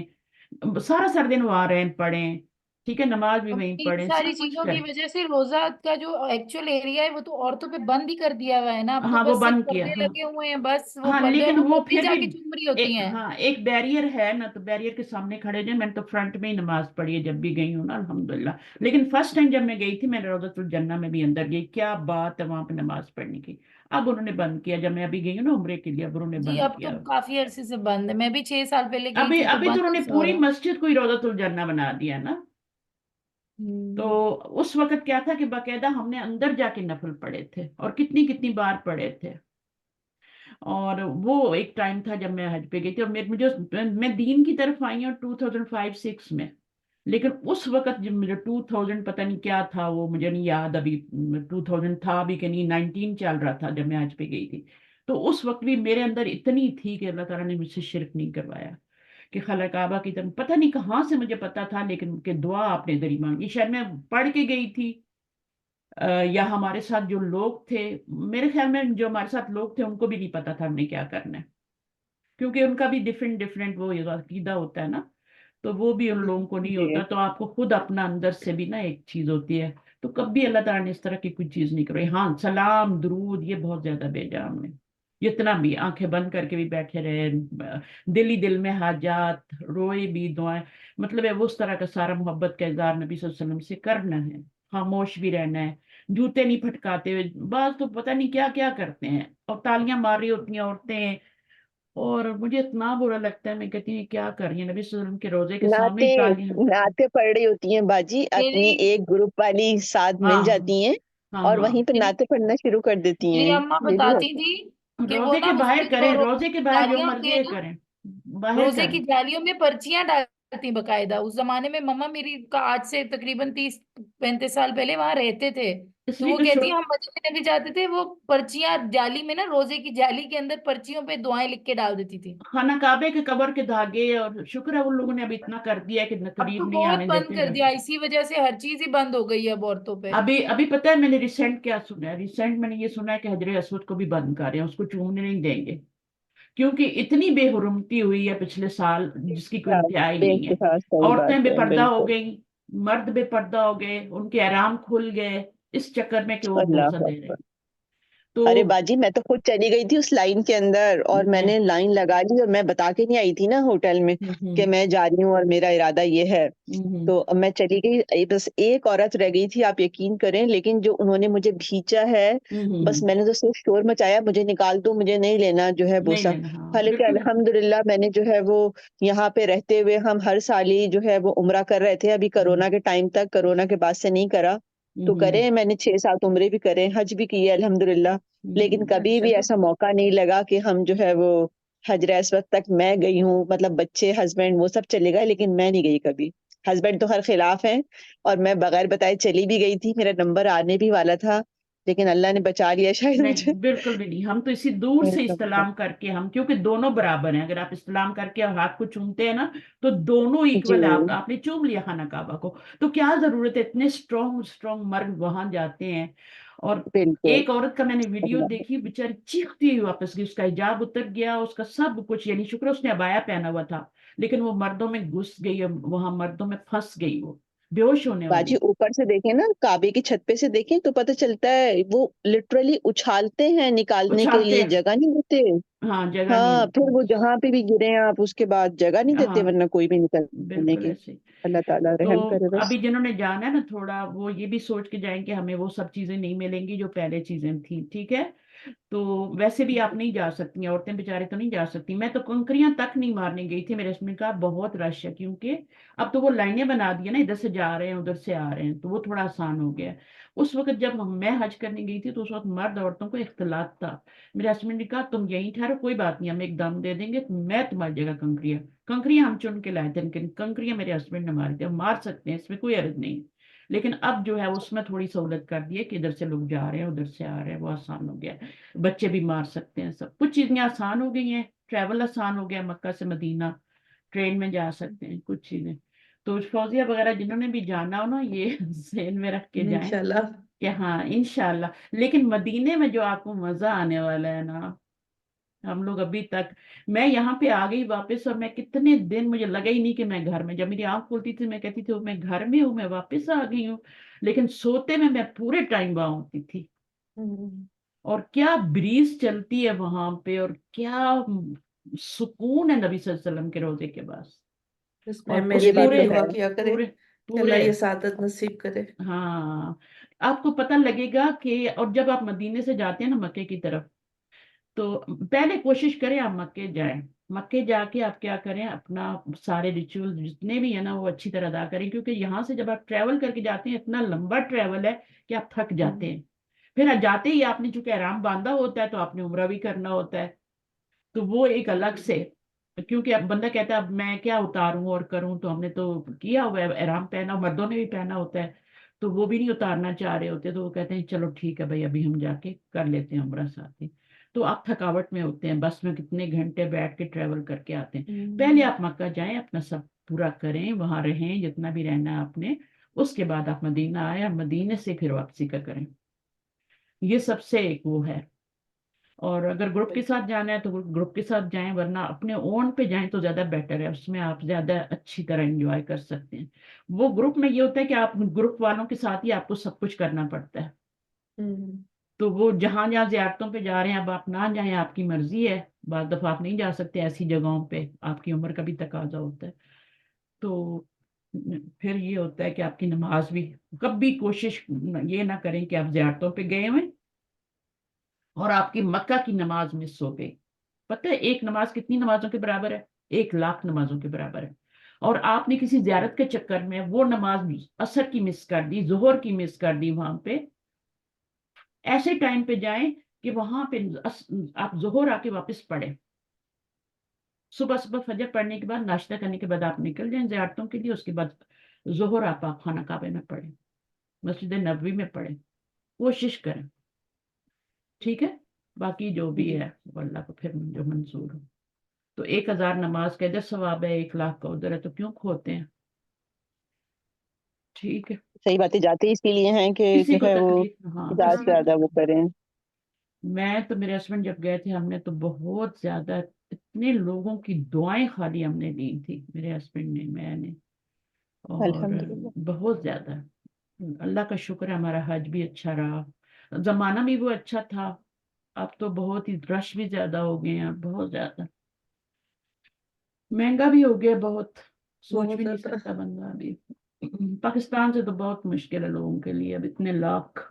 سارا دن وہ آ رہے ہیں پڑھیں، ٹھیک ہے، نماز بھی اب وہیں ان پڑھیں، ساری سب کچھ چیزوں کی کریں۔ وجہ سے روزہ کا جو ایکچوئل ایریا ہے وہ تو عورتوں پہ بند ہی کر دیا ہوا ہے نا، اب تو ہاں وہ بس صرف بند کیا، پردے ہاں لگے ہوئے ہیں، بس وہ ہاں، پردے، اور لیکن وہ وہ تب بھی پھر جا بھی کے چوم رہی ہوتی ہیں۔ ہاں ایک بیریئر ہے نا، تو بیریئر کے سامنے کھڑے جائیں، میں نے تو فرنٹ میں ہی نماز پڑھی ہے جب بھی گئی ہوں نا الحمدللہ، لیکن فرسٹ ٹائم جب میں گئی تھی میں نے روضۃ الجنہ میں بھی اندر گئی، کیا بات ہے وہاں پہ نماز پڑھنے کی، اب انہوں نے بند کیا، جب میں ابھی گئی ہوں نا عمرے کے لیے، اب انہوں نے جی بند اب تو کیا، کافی عرصے سے بند ہے، میں بھی 6 سال پہلے گئی ابھی تھی تو ابھی تو بند انہوں نے ایسا ہو پوری رہا۔ مسجد کو ہی روضۃ الجنہ بنا دیا نا، تو اس وقت کیا تھا کہ باقاعدہ ہم نے اندر جا کے نفل پڑھے تھے اور کتنی کتنی بار پڑھے تھے، اور وہ ایک ٹائم تھا جب میں حج پہ گئی تھی، اور میں دین کی طرف آئی ہوں 2005-06 میں، لیکن اس وقت جب مجھے 2000 پتہ نہیں کیا تھا، وہ مجھے نہیں یاد ابھی 2000 تھا بھی کہ نہیں، 19 چل رہا تھا جب میں حج پہ گئی تھی، تو اس وقت بھی میرے اندر اتنی تھی کہ اللہ تعالیٰ نے مجھ سے شرک نہیں کروایا، کہ خلا کعبہ کی طرف پتہ نہیں کہاں سے مجھے پتا تھا، لیکن کہ دعا آپ نے ذریعہ مانگی، شاید میں پڑھ کے گئی تھی، یا ہمارے ساتھ جو لوگ تھے، میرے خیال میں جو ہمارے ساتھ لوگ تھے ان کو بھی نہیں پتا تھا ہم نے کیا کرنا ہے، کیونکہ ان کا بھی ڈفرینٹ وہ عقیدہ ہوتا ہے نا، تو وہ بھی ان لوگوں کو نہیں جی ہوتا. تو آپ کو خود اپنا اندر سے بھی نا ایک چیز ہوتی ہے. تو کبھی اللہ تعالیٰ نے اس طرح کی کوئی چیز نہیں کرائی. ہاں سلام درود یہ بہت زیادہ بھیجا ہم نے. جتنا بھی آنکھیں بند کر کے بھی بیٹھے رہے, دل ہی دل میں حاجات, روئے بھی, دعائیں, مطلب ہے اس طرح کا سارا محبت کا اظہار نبی صلی اللہ علیہ وسلم سے کرنا ہے. خاموش بھی رہنا ہے, جوتے نہیں پھٹکاتے ہوئے. بعض تو پتہ نہیں کیا کیا کرتے ہیں, اور تالیاں مار رہی ہوتی ہیں عورتیں, اور مجھے اتنا برا لگتا ہے. میں کہتی ہوں کیا کر رہی ہیں, نبی صلی اللہ علیہ وسلم کے روزے کے سامنے ہی نعتیں تالیاں. نعتیں پڑھ رہی ہوتی ہیں باجی, اپنی میری ایک گروپ والی ساتھ مل ہاں جاتی ہیں ہاں اور ہاں. وہیں پہ میری نعتیں پڑھنا شروع کر دیتی میری ہیں. اما یہ بھی بتاتی ہوتا تھی کہ وہ روزے نا کے باہر مسجد کریں, جو روزے کے باہر جو جالیاں ہوتی مرضی ہے ہے نا, کریں, باہر روزے کریں. کی جالیوں میں پرچیاں ڈالتی باقاعدہ. اس زمانے میں مما میری کا آج سے تقریباً 30-35 سال پہلے وہاں رہتے تھے. اس تو لیے وہ کہ کہتی ہیں ہم مدینے میں بھی جاتے تھے, وہ پرچیاں جالی میں نا, روزے کی جالی کے اندر پرچیوں پہ دعائیں لکھ کے ڈال دیتی تھی. خانہ کعبے کے قبر کے دھاگے, اور شکر ہے ان لوگوں نے ابھی اتنا کر دیا کہ اب تو قریب نہیں بہت آنے بند دیتے کر گھر. دیا, اسی وجہ سے ہر چیز ہی بند ہو گئی ہے اب عورتوں پہ. ابھی پتہ ہے میں نے ریسنٹ کیا سنا ہے, ریسنٹ میں نے یہ سنا ہے کہ حجر اسود کو بھی بند کر رہے ہیں, اس کو چومنے نہیں دیں گے, کیونکہ اتنی بے حرمتی ہوئی ہے پچھلے سال جس کی کوئی انتہائی بے نہیں ہے. اتفاق صحیح عورتیں بات بے ہے, پردہ ہو بالکل. گئیں, مرد بے پردہ ہو گئے, ان کے احرام کھل گئے اس چکر میں کہ وہ بوسہ اللہ دے رہے. اکبر. تو ارے باجی میں تو خود چلی گئی تھی اس لائن کے اندر, اور میں نے لائن لگا لی, اور میں بتا کے نہیں آئی تھی نا ہوٹل میں کہ میں جا رہی ہوں اور میرا ارادہ یہ ہے. تو میں چلی گئی, بس ایک عورت رہ گئی تھی, آپ یقین کریں, لیکن جو انہوں نے مجھے بھیجا ہے, بس میں نے تو صرف شور مچایا, مجھے نکال دو, مجھے نہیں لینا جو ہے نہیں بوسہ. لینا, ہاں حالانکہ بالکل. الحمدللہ میں نے جو ہے وہ یہاں پہ رہتے ہوئے ہم ہر سال ہی جو ہے وہ عمرہ کر رہے تھے, ابھی کرونا کے ٹائم تک, کرونا کے بعد سے نہیں کرا. تو کرے میں نے 6-7 عمرے بھی کرے, حج بھی کیے الحمدللہ, لیکن کبھی اچھا. بھی ایسا موقع نہیں لگا کہ ہم جو ہے وہ حجر اسود تک میں گئی ہوں. مطلب بچے, ہسبینڈ, وہ سب چلے گئے, لیکن میں نہیں گئی کبھی. ہسبینڈ تو ہر خلاف ہیں, اور میں بغیر بتائے چلی بھی گئی تھی, میرا نمبر آنے بھی والا تھا, لیکن اللہ نے بچا لیا شاید نہیں مجھے. بالکل بھی نہیں, ہم تو اسی دور سے استلام کر کے, ہم کیونکہ دونوں برابر ہیں, اگر آپ استلام کر کے ہاتھ کو چومتے ہیں نا تو دونوں جی ایکول ہے. آپ نے چوم لیا خانہ کعبہ کو, تو کیا ضرورت ہے, اتنے اسٹرانگ مرد وہاں جاتے ہیں. اور بالکل. ایک عورت کا میں نے ویڈیو دیکھی, بیچاری چیختی ہوئی واپس گئی, اس کا حجاب اتر گیا, اس کا سب کچھ, یعنی شکر اس نے عبایا پہنا ہوا تھا, لیکن وہ مردوں میں گھس گئی, وہاں مردوں میں پھنس گئی, وہ بے ہوش ہونے باجی والی. اوپر سے دیکھیں نا, کعبے کی چھت پہ سے دیکھیں تو پتہ چلتا ہے وہ لٹرلی اچھالتے ہیں, نکالنے کے اچھالتے لیے ہیں, جگہ نہیں دیتے. ہاں جگہ نہیں ہاں, پھر ہوتی. وہ جہاں پہ بھی گرے آپ اس کے بعد جگہ نہیں دیتے, ہاں ورنہ کوئی بھی نکلنے بالکل کی. ایسے. اللہ تعالیٰ تو رحم کرے بس. ابھی جنہوں نے جانا ہے نا, تھوڑا وہ یہ بھی سوچ کے جائیں کہ ہمیں وہ سب چیزیں نہیں ملیں گی جو پہلے چیزیں تھیں, ٹھیک ہے. تو ویسے بھی آپ نہیں جا سکتی, عورتیں بیچارے تو نہیں جا سکتی. میں تو کنکریاں تک نہیں مارنے گئی تھی, میرے ہسبینڈ نے کہا بہت رش ہے, کیونکہ اب تو وہ لائنیں بنا دی نا, ادھر سے جا رہے ہیں ادھر سے آ رہے ہیں, تو وہ تھوڑا آسان ہو گیا. اس وقت جب میں حج کرنے گئی تھی تو اس وقت مرد عورتوں کو اختلاط تھا. میرے ہسبینڈ نے کہا تم یہیں ٹھہرو, کوئی بات نہیں, ہم ایک دم دے دیں گے, میں تمہاری جگہ کنکریاں ہم چن کے لائے تھے, لیکن کنکریاں میرے ہسبینڈ نے ماری تھی. ہم مار سکتے ہیں, اس میں کوئی عرض نہیں, لیکن اب جو ہے اس میں تھوڑی سہولت کر دی ہے کہ ادھر سے لوگ جا رہے ہیں ادھر سے آ رہے ہیں, وہ آسان ہو گیا. بچے بھی مار سکتے ہیں, سب کچھ چیزیں آسان ہو گئی ہیں, ٹریول آسان ہو گیا, مکہ سے مدینہ ٹرین میں جا سکتے ہیں, کچھ چیزیں. تو فوزیہ وغیرہ جنہوں نے بھی جانا ہو نا, یہ ذہن میں رکھ کے جائیں انشاءاللہ. کہ ہاں انشاءاللہ. لیکن مدینے میں جو آپ کو مزہ آنے والا ہے نا, ہم لوگ ابھی تک, میں یہاں پہ آ گئی واپس, اور میں کتنے دن مجھے لگا ہی نہیں کہ میں گھر میں, جب میری آنکھ کھلتی تھی میں کہتی تھی میں گھر میں ہوں, میں واپس آ گئی ہوں, لیکن سوتے میں پورے ٹائم وہاں ہوتی تھی. اور کیا بریز چلتی ہے وہاں پہ, اور کیا سکون ہے نبی صلی اللہ علیہ وسلم کے روزے کے بعد. اس اور میں اس یہ میرے لیے بات بھی تو پورے ہے. دعا کیا کرے پورے کہ اللہ پورے یہ سعادت نصیب کرے. ہاں, آپ کو پتہ لگے گا کہ, اور جب آپ مدینے سے جاتے ہیں نا مکے کی طرف, تو پہلے کوشش کریں آپ مکے جائیں. مکے جا کے آپ کیا کریں, اپنا سارے ریچول جتنے بھی ہیں نا وہ اچھی طرح ادا کریں, کیونکہ یہاں سے جب آپ ٹریول کر کے جاتے ہیں, اتنا لمبا ٹریول ہے کہ آپ تھک جاتے ہیں. پھر جاتے ہی آپ نے چونکہ احرام باندھا ہوتا ہے, تو آپ نے عمرہ بھی کرنا ہوتا ہے, تو وہ ایک الگ سے, کیونکہ اب بندہ کہتا ہے اب میں کیا اتاروں اور کروں, تو ہم نے تو کیا ہوا ہے, احرام پہنا, مردوں نے بھی پہنا ہوتا ہے, تو وہ بھی نہیں اتارنا چاہ رہے ہوتے, تو وہ کہتے ہیں چلو ٹھیک ہے بھائی, ابھی ہم جا کے کر لیتے ہیں عمرہ ساتھ ہی. تو آپ تھکاوٹ میں ہوتے ہیں, بس میں کتنے گھنٹے بیٹھ کے ٹریول کر کے آتے ہیں. پہلے آپ مکہ جائیں, اپنا سب پورا کریں, وہاں رہیں جتنا بھی رہنا ہے آپ نے, اس کے بعد آپ مدینہ آئے, اور مدینے سے پھر واپسی کا کریں. یہ سب سے ایک وہ ہے. اور اگر گروپ کے ساتھ جانا ہے تو گروپ کے ساتھ جائیں، ورنہ اپنے اون پہ جائیں تو زیادہ بیٹر ہے، اس میں آپ زیادہ اچھی طرح انجوائے کر سکتے ہیں۔ وہ گروپ میں یہ ہوتا ہے کہ آپ گروپ والوں کے ساتھ ہی آپ کو سب کچھ کرنا پڑتا ہے، تو وہ جہاں جہاں زیارتوں پہ جا رہے ہیں اب آپ نہ جائیں، آپ کی مرضی ہے، بعض دفعہ آپ نہیں جا سکتے ایسی جگہوں پہ، آپ کی عمر کا بھی تقاضا ہوتا ہے، تو پھر یہ ہوتا ہے کہ آپ کی نماز بھی، کبھی کوشش یہ نہ کریں کہ آپ زیارتوں پہ گئے ہوئے اور آپ کی مکہ کی نماز مس ہو گئی۔ پتہ ہے ایک نماز کتنی نمازوں کے برابر ہے؟ 1,00,000 نمازوں کے برابر ہے، اور آپ نے کسی زیارت کے چکر میں وہ نماز عصر کی مس کر دی، ظہر کی مس کر دی، وہاں پہ ایسے ٹائم پہ جائیں کہ وہاں پہ آپ ظہر آ کے واپس پڑھیں، صبح صبح فجر پڑھنے کے بعد ناشتہ کرنے کے بعد آپ نکل جائیں زیارتوں کے لیے، اس کے بعد ظہر آپ خانہ کعبے میں پڑھیں، مسجد نبوی میں پڑھیں، کوشش کریں، ٹھیک ہے؟ باقی جو بھی جی ہے وہ اللہ کو پھر جو منظور ہو۔ تو 1,000 نماز کا ادھر ثواب ہے، 1,00,000 کا ادھر ہے، تو کیوں کھوتے ہیں؟ ٹھیک ہے، صحیح باتیں جاتے اسی لیے ہیں کہ کسی جو کو ہے وہ تکلیف، ہاں زیادہ سے زیادہ وہ کریں۔ میں تو میرے ہسبینڈ جب گئے تھے ہم نے تو بہت زیادہ، اتنے لوگوں کی دعائیں خالی ہم نے لی تھی، میرے ہسبینڈ نے، میں نے، اور الحمدللہ۔ بہت زیادہ اللہ کا شکر ہے ہمارا حج بھی اچھا رہا، زمانہ بھی وہ اچھا تھا، اب تو بہت ہی رش بھی زیادہ ہو گئے ہیں، بہت زیادہ مہنگا بھی ہو گیا، بہت سوچ بہت بھی نہیں زیادہ۔ سکتا بندہ ابھی۔ پاکستان سے تو بہت مشکل ہے لوگوں کے لیے، اب اتنے لاکھ،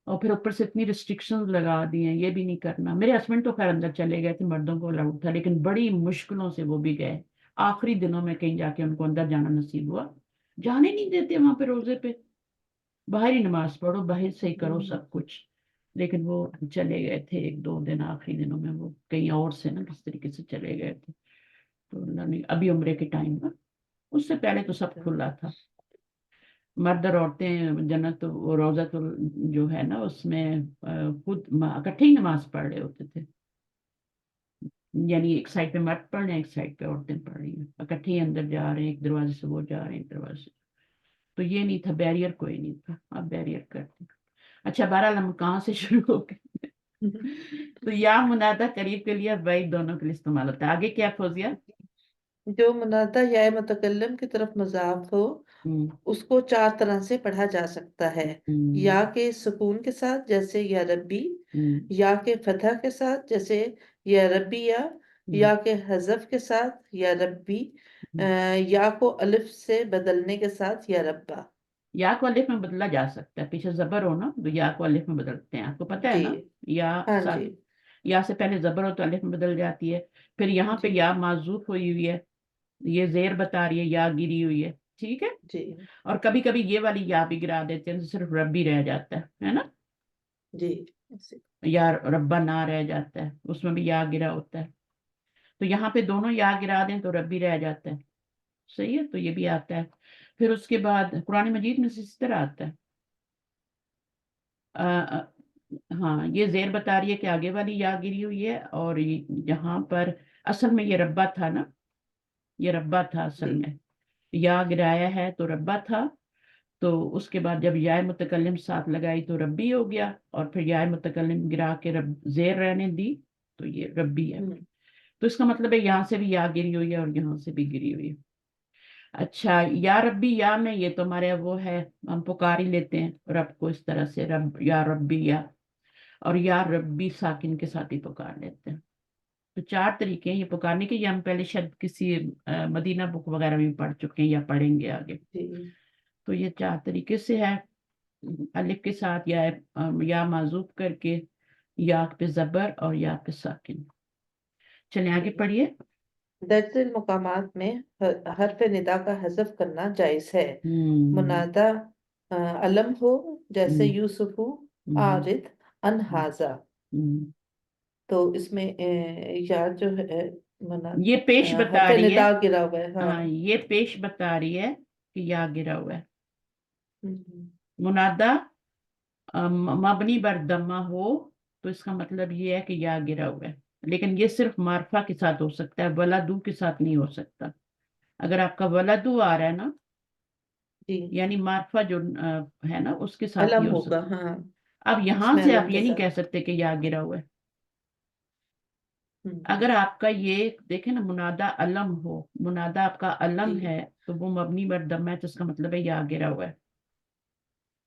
اور پھر اوپر سے اتنی ریسٹرکشن لگا دی ہیں، یہ بھی نہیں کرنا۔ میرے ہسبینڈ تو خیر اندر چلے گئے تھے، مردوں کو الاؤڈ تھا، لیکن بڑی مشکلوں سے وہ بھی گئے، آخری دنوں میں کہیں جا کے ان کو اندر جانا نصیب ہوا، جانے نہیں دیتے وہاں پہ روزے پہ، باہر ہی نماز پڑھو، باہر سے ہی کرو سب کچھ، لیکن وہ چلے گئے تھے 1-2 دن آخری دنوں میں، وہ کہیں اور سے نا کس طریقے سے چلے گئے تھے، تو اللہ نے ابھی عمرے کے ٹائم پر، اس سے پہلے تو سب کھلا تھا، مرد اور عورتیں جنت روزہ جو ہے نا اس میں خود اکٹھے ہی نماز پڑھ رہے ہوتے تھے، یعنی ایک سائڈ پہ مرد پڑھ رہے ہیں، ایک سائڈ پہ عورتیں پڑھ رہی ہیں، اکٹھے ہی اندر جا رہے ہیں، ایک دروازے سے وہ جا رہے ہیں، ایک دروازے سے، تو یہ نہیں تھا بیریئر، کوئی نہیں تھا، اب بیریئر کرتے۔ اچھا بہرحال ہم کہاں سے شروع ہو گئے؟ تو یا منادہ قریب کے لیے بعید دونوں کے لیے استعمال ہوتا ہے، آگے کیا فوزیہ؟ جو منادہ یا متکلم کی طرف مضاف ہو ہم، اس کو 4 طرح سے پڑھا جا سکتا ہے، یا ہم، کے سکون کے ساتھ جیسے یا ربی، ہم، یا کے فتح کے ساتھ جیسے یا ربی، یا کے حذف کے ساتھ یا ربی، ہم۔ یا کو الف سے بدلنے کے ساتھ یا ربا۔ یا کو الف میں بدلا جا سکتا ہے، پیچھے زبر ہو نا تو یا کو الف میں بدلتے ہیں، آپ کو پتہ ہے جی نا، یا ہاں ساتھ، جی یا سے پہلے زبر ہو تو الف میں بدل جاتی ہے، پھر یہاں پہ جی یا معذوف ہوئی ہوئی ہے، یہ زیر بتا رہی ہے، یا گری ہوئی ہے، ٹھیک ہے، جی اور کبھی کبھی یہ والی یا بھی گرا دیتے ہیں، صرف ربی رہ جاتا ہے نا، جی ایسے۔ یا ربا نہ رہ جاتا ہے، اس میں بھی یا گرا ہوتا ہے، تو یہاں پہ دونوں یا گرا دیں تو ربی رہ جاتا ہے، صحیح ہے، تو یہ بھی آتا ہے۔ پھر اس کے بعد قرآن مجید میں سے اس طرح آتا ہے، ہاں یہ زیر بتا رہی ہے کہ آگے والی یا گری ہوئی ہے، اور یہاں پر اصل میں یہ ربا تھا نا، یہ ربا تھا اصل جی میں، یا گرایا ہے تو ربا تھا، تو اس کے بعد جب یا متکلم ساتھ لگائی تو ربی ہو گیا، اور پھر یا متکلم گرا کے زیر رہنے دی تو یہ ربی ہے، ہم، تو اس کا مطلب ہے یہاں سے بھی یا گری ہوئی ہے اور یہاں سے بھی گری ہوئی ہے۔ اچھا یا ربی، یا میں یہ تو ہمارے وہ ہے، ہم پکار ہی لیتے ہیں رب کو اس طرح سے، رب یا ربی، یا اور یا ربی ساکن کے ساتھ ہی پکار لیتے ہیں، تو 4 طریقے ہیں یہ پکارنے کے، یہ ہم پہلے شاید کسی مدینہ بک وغیرہ میں پڑھ چکے ہیں یا پڑھیں گے آگے، جی تو یہ 4 طریقے سے ہے، الف کے ساتھ یا معذوف کر کے، یا پہ زبر اور یا پہ ساکن۔ چلیں آگے پڑھیے۔ درج مقامات میں حرف ندا کا حذف کرنا جائز ہے، ہم، منادہ علم ہو جیسے ہم، یوسف ہم، عارض انہاذا، ہم۔ تو اس میں یا جو ہے یہ پیش بتا حرف رہی ہے، ندا گرا ہوا ہے، ہاں ہاں یہ پیش بتا رہی ہے کہ یا گرا ہوا ہے، ہم، منادہ مبنی بر دمہ ہو تو اس کا مطلب یہ ہے کہ یا گرا ہوا ہے، لیکن یہ صرف معرفہ کے ساتھ ہو سکتا ہے، ولدو کے ساتھ نہیں ہو سکتا، اگر آپ کا ولدو آ رہا ہے نا، جی یعنی معرفہ جو ہے نا اس کے ساتھ ہی علم ہو ہوگا سکتا، ہاں اب یہاں اسم سے آپ علم یہ کے نہیں ساتھ۔ کہہ سکتے کہ یا گرا ہوا ہے. ہم، اگر آپ کا یہ دیکھیں نا منادا علم ہو، منادا آپ کا علم جی ہے تو وہ مبنی بر ضم ہے، تو اس کا مطلب ہے یا گرا ہوا ہے.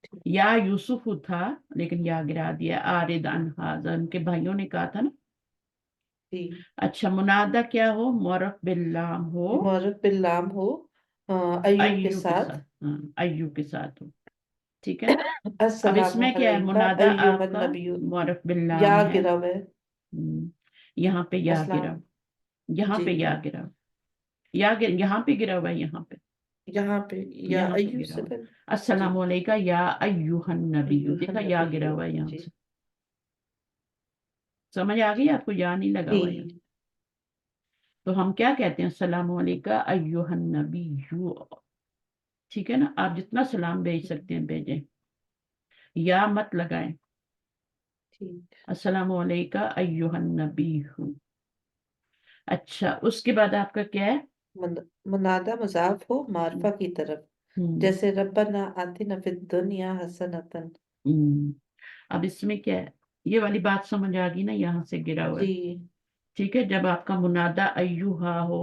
ٹھیک، یا یوسف تھا لیکن یا گرا دیا. آرد عن ھذا، ان کے بھائیوں نے کہا تھا نا. جی، اچھا منادا کیا ہو؟ معرف باللام ہو، معرف باللام ہو، ایو کے ایو کے ساتھ، ساتھ. ہاں ایو کے ساتھ ہو. ٹھیک ہے. اب اس السلام میں کیا ہے؟ علیکہ منادا ایوہ آپ کا النبی، معرف یا باللام ہے. گرا ہوا ہے، یہاں پہ یا گرا، السلام، یہاں جی، پہ یا گرا، یہاں پہ گرا ہوا ہے، یہاں پہ، یہاں پہ یا یہاں پہ ایو گرا سے ہوا ہے. پہلے، جی، السلام علیکہ یا ایوہ النبی، ایوہ دیکھا یا النبی، گرا ہوا ہے یہاں جی، سے. سمجھ آ گئی آپ کو؟ یا نہیں لگا جی، ہوا یہاں. تو ہم کیا کہتے ہیں؟ السلام علیکہ ایوہ النبی. ٹھیک ہے نا. آپ جتنا سلام بھیج سکتے ہیں بھیجیں، یا مت لگائیں. ٹھیک، السلام علیکہ ایوہ النبی. اچھا اس کے بعد آپ کا کیا ہے؟ منادہ مضاف ہو معرفہ کی طرف، ہم، جیسے ربنا آتنا فی الدنیا حسنتن، ہم. اب اس میں کیا ہے؟ یہ والی بات سمجھ آ گئی نا، یہاں سے گرا ہوا ہے. جی، ٹھیک ہے. جب آپ کا منادہ ایوہا ہو،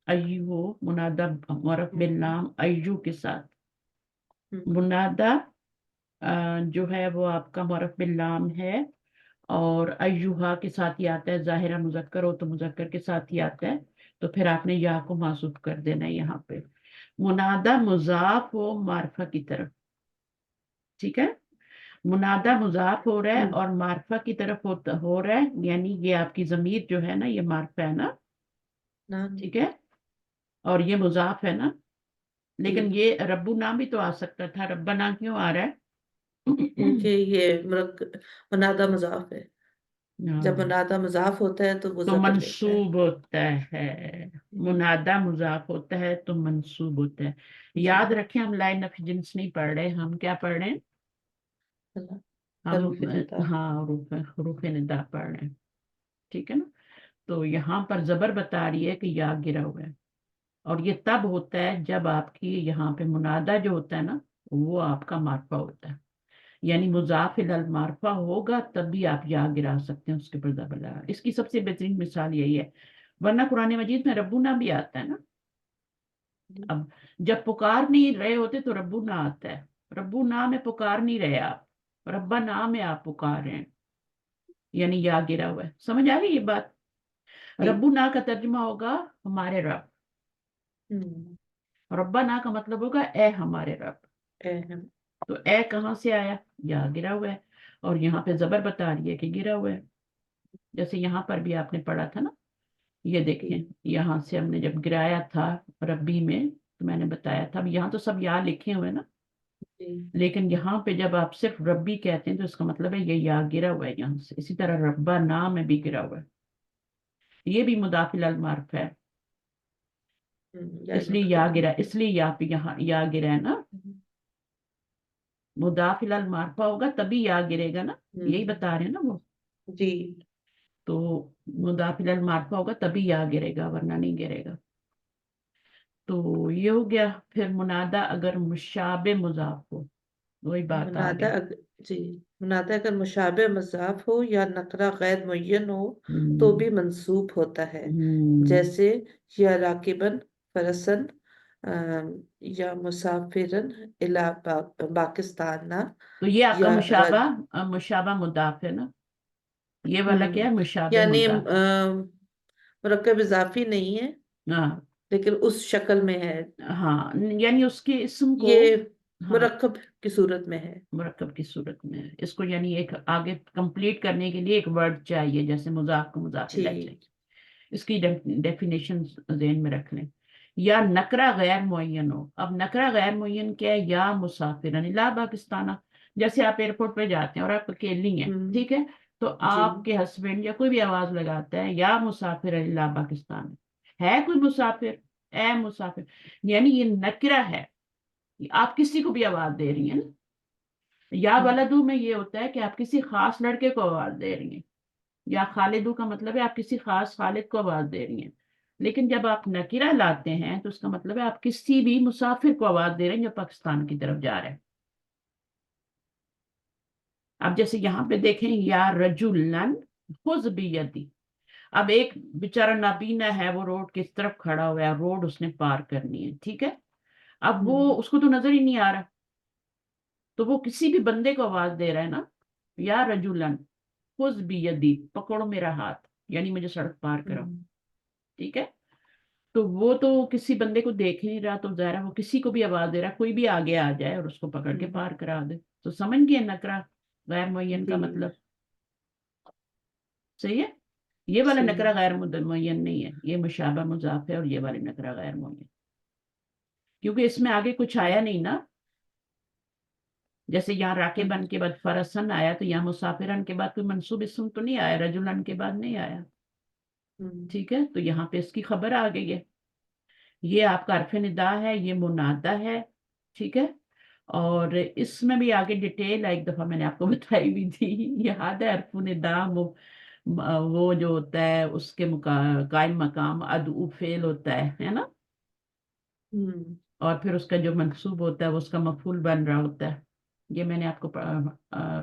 ایو ہو، منادہ معرف باللام ایو کے ساتھ. منادہ جو ہے وہ آپ کا معرف باللام ہے، اور ایوہا کے ساتھ ہی آتا ہے. ظاہرہ مذکر ہو تو مذکر کے ساتھ ہی آتا ہے، تو پھر آپ نے یا کو معزوف کر دینا ہے یہاں پہ. منادہ مضاف ہو معرفہ کی طرف. ٹھیک ہے. منادہ مضاف ہو رہا ہے اور معرفہ کی طرف ہو رہا ہے، یعنی یہ آپ کی ضمیر جو ہے نا یہ معرفہ ہے نا. ٹھیک ہے. اور یہ مضاف ہے نا. لیکن جی، یہ ربو نام بھی تو آ سکتا تھا. ربا نام کیوں آ رہا ہے؟ کیونکہ یہ منادہ مضاف ہے، جب ہاں، منادہ مضاف ہوتا ہے تو وہ تو زبر لیتا ہے، منصوب ہوتا ہے. منادہ مضاف ہوتا ہے تو منصوب ہوتا ہے. جی، یاد رکھیں ہم لائن آف جنس نہیں پڑھ رہے، ہم کیا پڑھ رہے ہیں؟ ہم حروف ندا، ہاں حروف ندا پڑھ رہے ہیں. ٹھیک ہے نا. تو یہاں پر زبر بتا رہی ہے کہ یا گرا ہوا ہے، اور یہ تب ہوتا ہے جب آپ کی یہاں پہ منادہ جو ہوتا ہے نا وہ آپ کا معرفہ ہوتا ہے. یعنی مضاف الی المعرفہ ہوگا تب بھی آپ یا گرا سکتے ہیں اس کے اوپر زبر لگا. اس کی سب سے بہترین مثال یہی ہے. ورنہ قرآن مجید میں ربنا بھی آتا ہے نا. اب جب پکار نہیں رہے ہوتے تو ربنا آتا ہے. ربنا میں پکار نہیں رہے آپ، ربا نام میں آپ پکار رہے ہیں، یعنی یا گرا ہوا ہے. سمجھ آ گئی یہ بات؟ جی، ربنا کا ترجمہ ہوگا ہمارے رب. ربنا کا مطلب ہوگا اے ہمارے رب. اہم، تو اے کہاں سے آیا؟ یا گرا ہوا ہے، اور یہاں پہ زبر بتا رہی ہے کہ گرا ہوا ہے. جیسے یہاں پر بھی آپ نے پڑھا تھا نا، یہ دیکھیں جی، یہاں سے ہم نے جب گرایا تھا ربی میں تو میں نے بتایا تھا. اب یہاں تو سب یا لکھے ہوئے نا، جی، لیکن یہاں پہ جب آپ صرف ربی کہتے ہیں تو اس کا مطلب ہے یہ یا گرا ہوا ہے یہاں سے. اسی طرح ربا نام میں بھی گرا ہوا ہے، یہ بھی مضاف الی المعرف ہے. یا اس لیے یا متکلم، گرا، اس لیے یا پہ یہاں یا گرا ہے نا. مضاف الی المعرفہ ہوگا تبھی یا گرے گا نا، یہی بتا رہے ہیں نا وہ. جی، تو مضاف الی المعرفہ ہوگا تبھی یا گرے گا ورنہ نہیں گرے گا. تو یہ ہو گیا. پھر منادہ اگر مشابہ مضاف ہو، وہی بات آ منادہ گئی. جی، منادہ اگر مشابہ مضاف ہو یا نکرہ غیر معین ہو تو ہم، بھی منصوب ہوتا ہے، ہم، جیسے یا راکبن فرسن، یا مسافرن الی پاکستان، تو یہ آپ کا یا مشابہ مضاف ہے نا. یہ والا ہم، کیا ہے؟ مشابہ یعنی مضاف. مرکب اضافی نہیں ہے ہاں لیکن اس شکل میں ہے، ہاں، یعنی اس کے اسم کو، یہ ہاں مرکب کی صورت میں ہے، مرکب کی صورت میں ہے. اس کو یعنی ایک آگے کمپلیٹ کرنے کے لیے ایک ورڈ چاہیے، جیسے مضاف کو مضاف الیہ ٹھیک، چاہیے. اس کی ڈیفینیشن ذہن میں رکھ لیں. یا نکرہ غیر معین ہو. اب نکرہ غیر معین کیا ہے؟ یا مسافرن الی پاکستان. جیسے آپ ایئرپورٹ پہ جاتے ہیں اور آپ اکیلی ہیں، ہم، ٹھیک ہے، تو جی، آپ کے ہسبینڈ یا کوئی بھی آواز لگاتا ہے یا مسافر الی پاکستان، ہے کوئی مسافر، اے مسافر، یعنی یہ نکرہ ہے، آپ کسی کو بھی آواز دے رہی ہیں نا. یا ہم، ولدو میں یہ ہوتا ہے کہ آپ کسی خاص لڑکے کو آواز دے رہی ہیں. یا خالدو کا مطلب ہے آپ کسی خاص خالد کو آواز دے رہی ہیں. لیکن جب آپ نکرہ لاتے ہیں تو اس کا مطلب ہے آپ کسی بھی مسافر کو آواز دے رہے ہیں جو پاکستان کی طرف جا رہے ہیں. अब जैसे यहाँ पे देखें, या रजुलन खुज बियदी, अब एक बेचारा नाबीना है, वो रोड की तरफ खड़ा हुआ है, रोड उसने पार करनी है, ठीक है। अब वो उसको तो नजर ही नहीं आ रहा, तो वो किसी भी बंदे को आवाज दे रहा है ना, या रजुलन खुज बियदी, पकड़ो मेरा हाथ, यानी मुझे सड़क पार कराओ, ठीक है। तो वो तो किसी बंदे को देख ही नहीं रहा, तो जाहिर है वो किसी को भी आवाज दे रहा है, कोई भी आगे आ जाए और उसको पकड़ के पार करा दे। तो समझ गए नकरा गैर मुअय्यन का जी मतलब, सही है। ये वाला सही नकरा है। गैर मुअय्यन नहीं है, ये मुशाबा मुजाफ है, और ये वाले नकरा गैर मुअय्यन, क्योंकि इसमें आगे कुछ आया नहीं ना। जैसे यहाँ राकिबन के बाद फरसन आया, तो यहाँ मुसाफिरन के बाद कोई मंसूब इसम तो नहीं आया, रजुलन के बाद नहीं आया, ठीक है। तो यहाँ पे इसकी खबर आ गई है, ये आपका हर्फ निदा है, ये मुनादा है, ठीक है। और इसमें भी आगे डिटेल है, एक दफा मैंने आपको बताई भी थी, याद है। हर्फ निदा वो जो होता है उसके कायम मकाम अदऊ फेल होता है ना, और फिर उसका जो मंसूब होता है वो उसका मफूल बन रहा होता है। ये मैंने आपको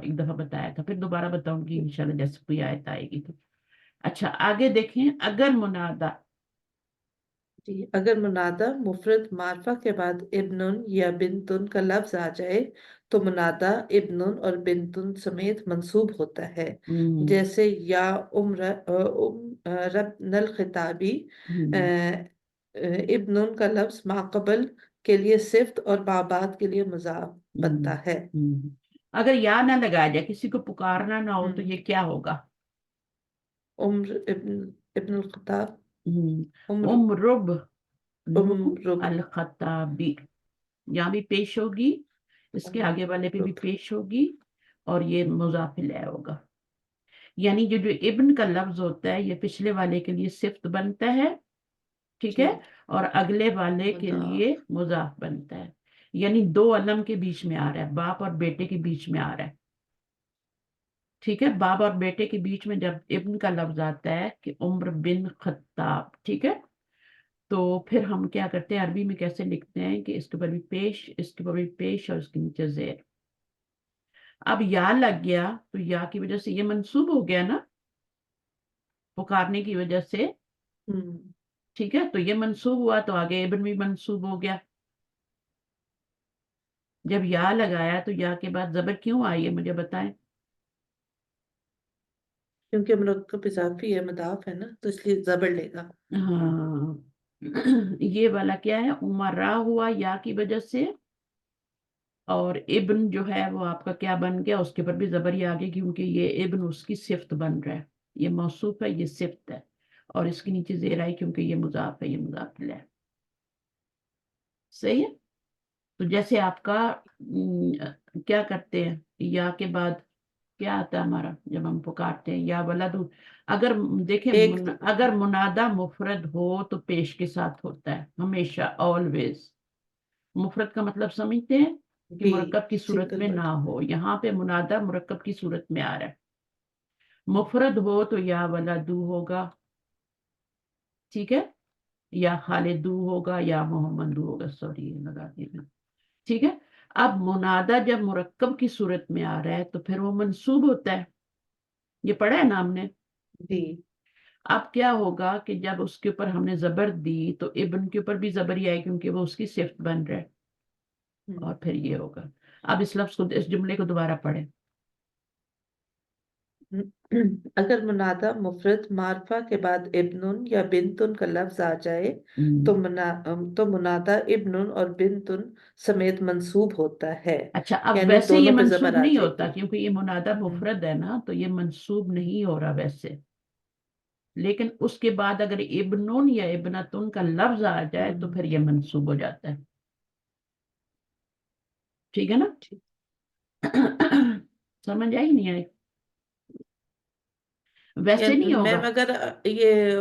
एक दफा बताया था, फिर दोबारा बताऊंगी इंशाल्लाह जैसे कोई आयत आएगी तो। अच्छा आगे देखें, अगर मुनादा, जी, अगर मुनादा मुफरद मारफा के बाद इब्नुन या बिनतुन का लफ्ज आ जाए तो मुनादा इब्नुन और बिनतुन समेत मंसूब होता है। जैसे या रब नल खिताबी, इब्नुन का लफ्ज माकबल के लिए सिफ्त और बाबाद के लिए मुजाफ बनता है। अगर या ना लगाया जाए, किसी को पुकारना ना हो, तो हम्म, ये क्या होगा? उम्र इब्नुल खिताब, उम्र उमरुब नु उम्रुब अल खत्ताबी, यहाँ भी पेश होगी, इसके आगे वाले पे भी उम्रुब पेश होगी, और ये मुजाफिल है होगा। यानी जो जो इब्न का लफ्ज होता है, ये पिछले वाले के लिए सिफ्त बनता है, ठीक है, जी और अगले वाले के लिए मुदाफ मुजाफ बनता है। यानी दो अलम के बीच में आ रहा है, बाप और बेटे के बीच में आ रहा है, ठीक है। बाप और बेटे के बीच में जब इब्न का लफ्ज आता है कि उम्र बिन खत्ताब, ठीक है, तो फिर हम क्या करते हैं, अरबी में कैसे लिखते हैं कि इसके ऊपर भी पेश, इसके ऊपर भी पेश, और इसके नीचे जेर। अब या लग गया, तो या की वजह से ये मंसूब हो गया ना, पुकारने की वजह से, हम्म ठीक है। तो ये मंसूब हुआ, तो आगे इब्न भी मंसूब हो गया। जब या लगाया, तो या के बाद जबर क्यों आई है, मुझे बताएं। क्योंकि मुरक्कब इजाफी है, मुदाफ है ना, तो इसलिए जबर लेगा। हाँ ये वाला क्या है, उमरा हुआ या की वजह से, और इब्न जो है वो आपका क्या बन गया, उसके ऊपर भी जबर ही आ गई, क्योंकि ये इब्न उसकी सिफ्त बन रहा है, ये मौसूफ है, ये सिफ्त है, और इसके नीचे जेर आई क्योंकि ये मुजाफ है, ये मुजाफिल है, सही है। तो जैसे आपका क्या करते हैं, या के बाद क्या आता है हमारा जब हम पुकारते हैं, या वलद, अगर देखें एक अगर मुनादा मुफरद हो तो पेश के साथ होता है हमेशा, ऑलवेज। मुफरद का मतलब समझते हैं कि भी मुरक्कब की सूरत सिंगल में वर्ड। ना हो, यहाँ पे मुनादा मुरक्कब की सूरत में आ रहा है। मुफरद हो तो या वलदू होगा, ठीक है, या खालिदू होगा, या मोहम्मदू होगा, सॉरी लगा दिया, ठीक है। अब मुनादा जब मुरक्कब की सूरत में आ रहा है तो फिर वो मंसूब होता है, ये पढ़ा है ना हमने। जी अब क्या होगा कि जब उसके ऊपर हमने जबर दी, तो इब्न के ऊपर भी जबर ही आई, क्योंकि वो उसकी सिफ्त बन रहा है, हम्म। और फिर ये होगा। अब इस लफ्ज को, इस जुमले को दोबारा पढ़े। अगर मुनादा मुफरद मारफा के बाद इब्नुन या बिनतुन का लफ्ज आ जाए तो मुनादा इब्नुन और बिनतुन समेत मंसूब होता है। अच्छा, अब यानी वैसे ये दोनों पे मंसूब जबर आ नहीं होता, जाएगी। क्योंकि ये मुनादा हम्म मुफरद है ना, तो ये मंसूब नहीं हो रहा वैसे। लेकिन उसके बाद अगर इब्नुन या इब्नतुन का लफ्ज आ जाए, तो हम्म फिर ये मंसूब हो जाता है, ठीक है ना। ठीक। समझ आई नहीं आई? वैसे नहीं होगा। मैम अगर ये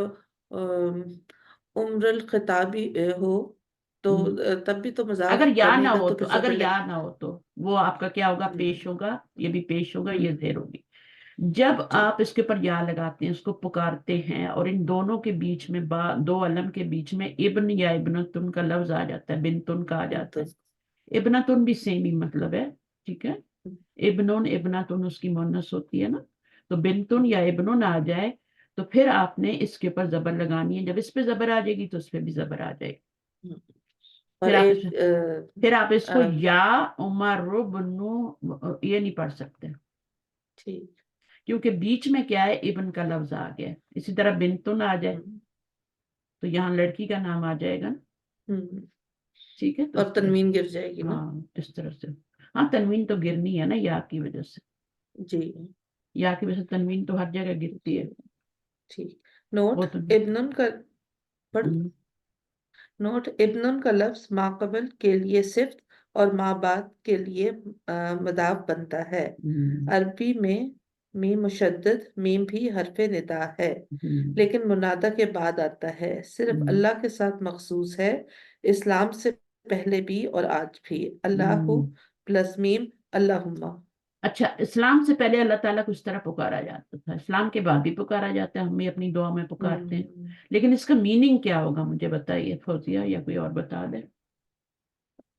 उम्रुल खिताबी हो तो हम्म। तब भी तो अगर मजाक या ना बनेगा, हो तो तो, फिर अगर जबर या लग। ना हो तो वो आपका क्या होगा, हम्म पेश होगा, ये भी पेश होगा, ये हम्म जेर होगी। जब जी आप इसके ऊपर या लगाते हैं, उसको पुकारते हैं, और इन दोनों के बीच में दो अलम के बीच में इब्न या इब्नतुन का लफ्ज आ जाता है, बिनतुन का आ जाता तो है। इब्नतुन भी सेम ही मतलब है, ठीक है। इब्नुन इब्नातुन उसकी मुन्नस होती है ना, तो बिंतुन या इब्नुन आ जाए तो फिर आपने इसके ऊपर जबर लगानी है। जब इस पे जबर आ जाएगी तो उस पे भी जबर आ जाएगी। और फिर आप फिर आप इसको अ, या उमरुब्नु ये नहीं पढ़ सकते, ठीक। क्योंकि बीच में क्या है, इब्न का लफ्ज आ गया है। इसी तरह बिंतुन आ जाए हम्म, तो यहाँ लड़की का नाम आ जाएगा ना, हम्म, ठीक है, तो और इस तरह से। तनवीन गिर जाएगी ना। हाँ इस तरह से। हाँ तनवीन तो गिरनी है ना या की वजह से, जी या की वजह से तनवीन तो हर जगह गिरती है। जी ठीक। वो नोट तो इब्नुन का पढ़ हम्म, नोट इब्नुन का लफ्ज माक़बल के लिए सिफ्त और माँ बाद के लिए मदाफ बनता है। हम्म, अरबी में मीम मुशद्दद मीम भी हरफ निदा है, हम्म, लेकिन मुनादा के बाद आता है। सिर्फ हम्म, अल्लाह के साथ मखसूस है, इस्लाम से पहले भी और आज भी। अल्लाहु हम्म। प्लस मीम अल्लाहुम्मा। अच्छा, इस्लाम से पहले अल्लाह ताला को इस तरह पुकारा जाता था, इस्लाम के बाद भी पुकारा जाता है, हम भी अपनी दुआ में पुकारते हैं। हम्म, लेकिन इसका मीनिंग क्या होगा मुझे बताइए फौजिया, या कोई और बता दे।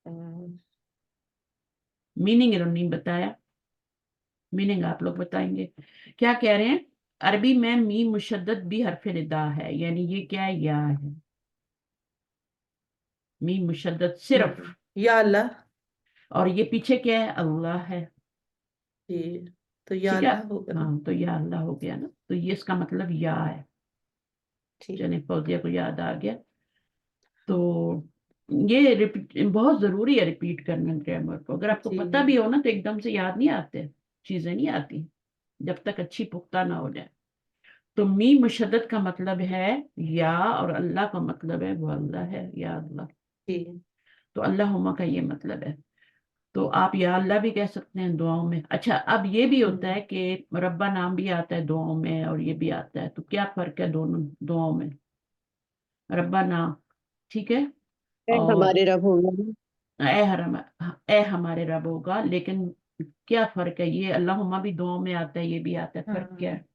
अम, मीनिंग इन्होंने नहीं बताया, मीनिंग आप लोग बताएंगे। क्या कह रहे हैं, अरबी में मीम मुशद्दद भी हरफ निदा है, यानी ये क्या है, या है। मीम मुशद्दद सिर्फ, या अल्लाह। और ये पीछे क्या है, अल्लाह है। जी, तो या ठीक है, अल्लाह होगा ना। हाँ तो या अल्लाह हो गया ना, तो ये इसका मतलब या है। ठीक। चलिए फौजिया को याद आ गया। तो ये रिपीट बहुत जरूरी है, रिपीट करना ग्रामर को। अगर आपको जी पता भी हो ना तो एकदम से याद नहीं आते, चीजें नहीं आती जब तक अच्छी पुख्ता ना हो जाए। तो मी मुशद्दद का मतलब है या, और अल्लाह का मतलब है वो अल्लाह है, या अल्लाह। जी। तो अल्लाहुम्मा का ये मतलब है। तो आप या अल्लाह भी कह सकते हैं दुआओं में। अच्छा, अब ये भी होता है कि रब्बा नाम भी आता है दुआओं में और ये भी आता है, तो क्या फर्क है दोनों दुआओं में, रब्बा नाम, ठीक है। और हमारे रब होगा ना। ए हरम, ए हमारे रब होगा, लेकिन क्या फर्क है, ये अल्लाहुम्मा भी दुआओं में आता है, ये भी आता है, फर्क क्या हाँ, है।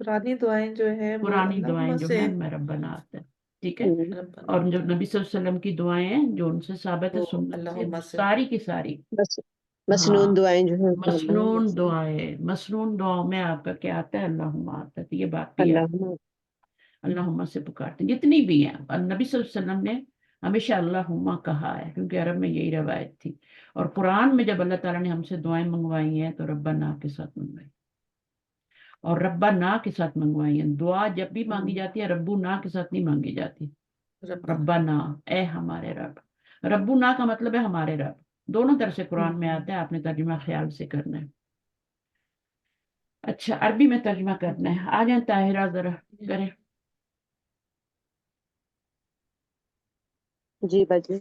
पुरानी दुआएं जो है वो पुरानी अल्लाहुम्मा दुआएं जो से है मैं रब्बना आता है, ठीक है। रब्बना और जो आता है, नबी सल्लल्लाहु अलैहि वसल्लम की दुआएं हैं जो उनसे साबित है वो सुन्नत से, वो अल्लाहुम्मा से। सारी की सारी, बस मसनून हाँ, दुआएं जो है वो अल्लाहुम्मा मसनून से। दुआएं, मसनून दुआओं में आपका क्या आता है, अल्लाहुम्मा आता है। तो ये बात भी है, अल्लाह। अल्लाहुम्मा से पुकारते हैं जितनी भी हैं। और नबी सल्लल्लाहु अलैहि वसल्लम ने हमेशा अल्लाहुम्मा कहा है, क्योंकि अरब में यही रवायत थी। और कुरान में जब अल्लाह ताला ने हमसे दुआएं मंगवाई हैं तो रब्बना के साथ मंगवाई, और रब्बा ना के साथ मंगवाई है। दुआ जब भी मांगी जाती है रब्बू ना के साथ नहीं मांगी जाती, रब्बा। रब्बा ना, ए हमारे रब। रब्बू ना का मतलब है हमारे रब, दोनों तरह से कुरान में हम्म, आता है, आपने तर्जुमा ख्याल से करना है। अच्छा, अरबी में तर्जुमा करना है, आ जाए ताहिरा जरा करें। जी बाजी।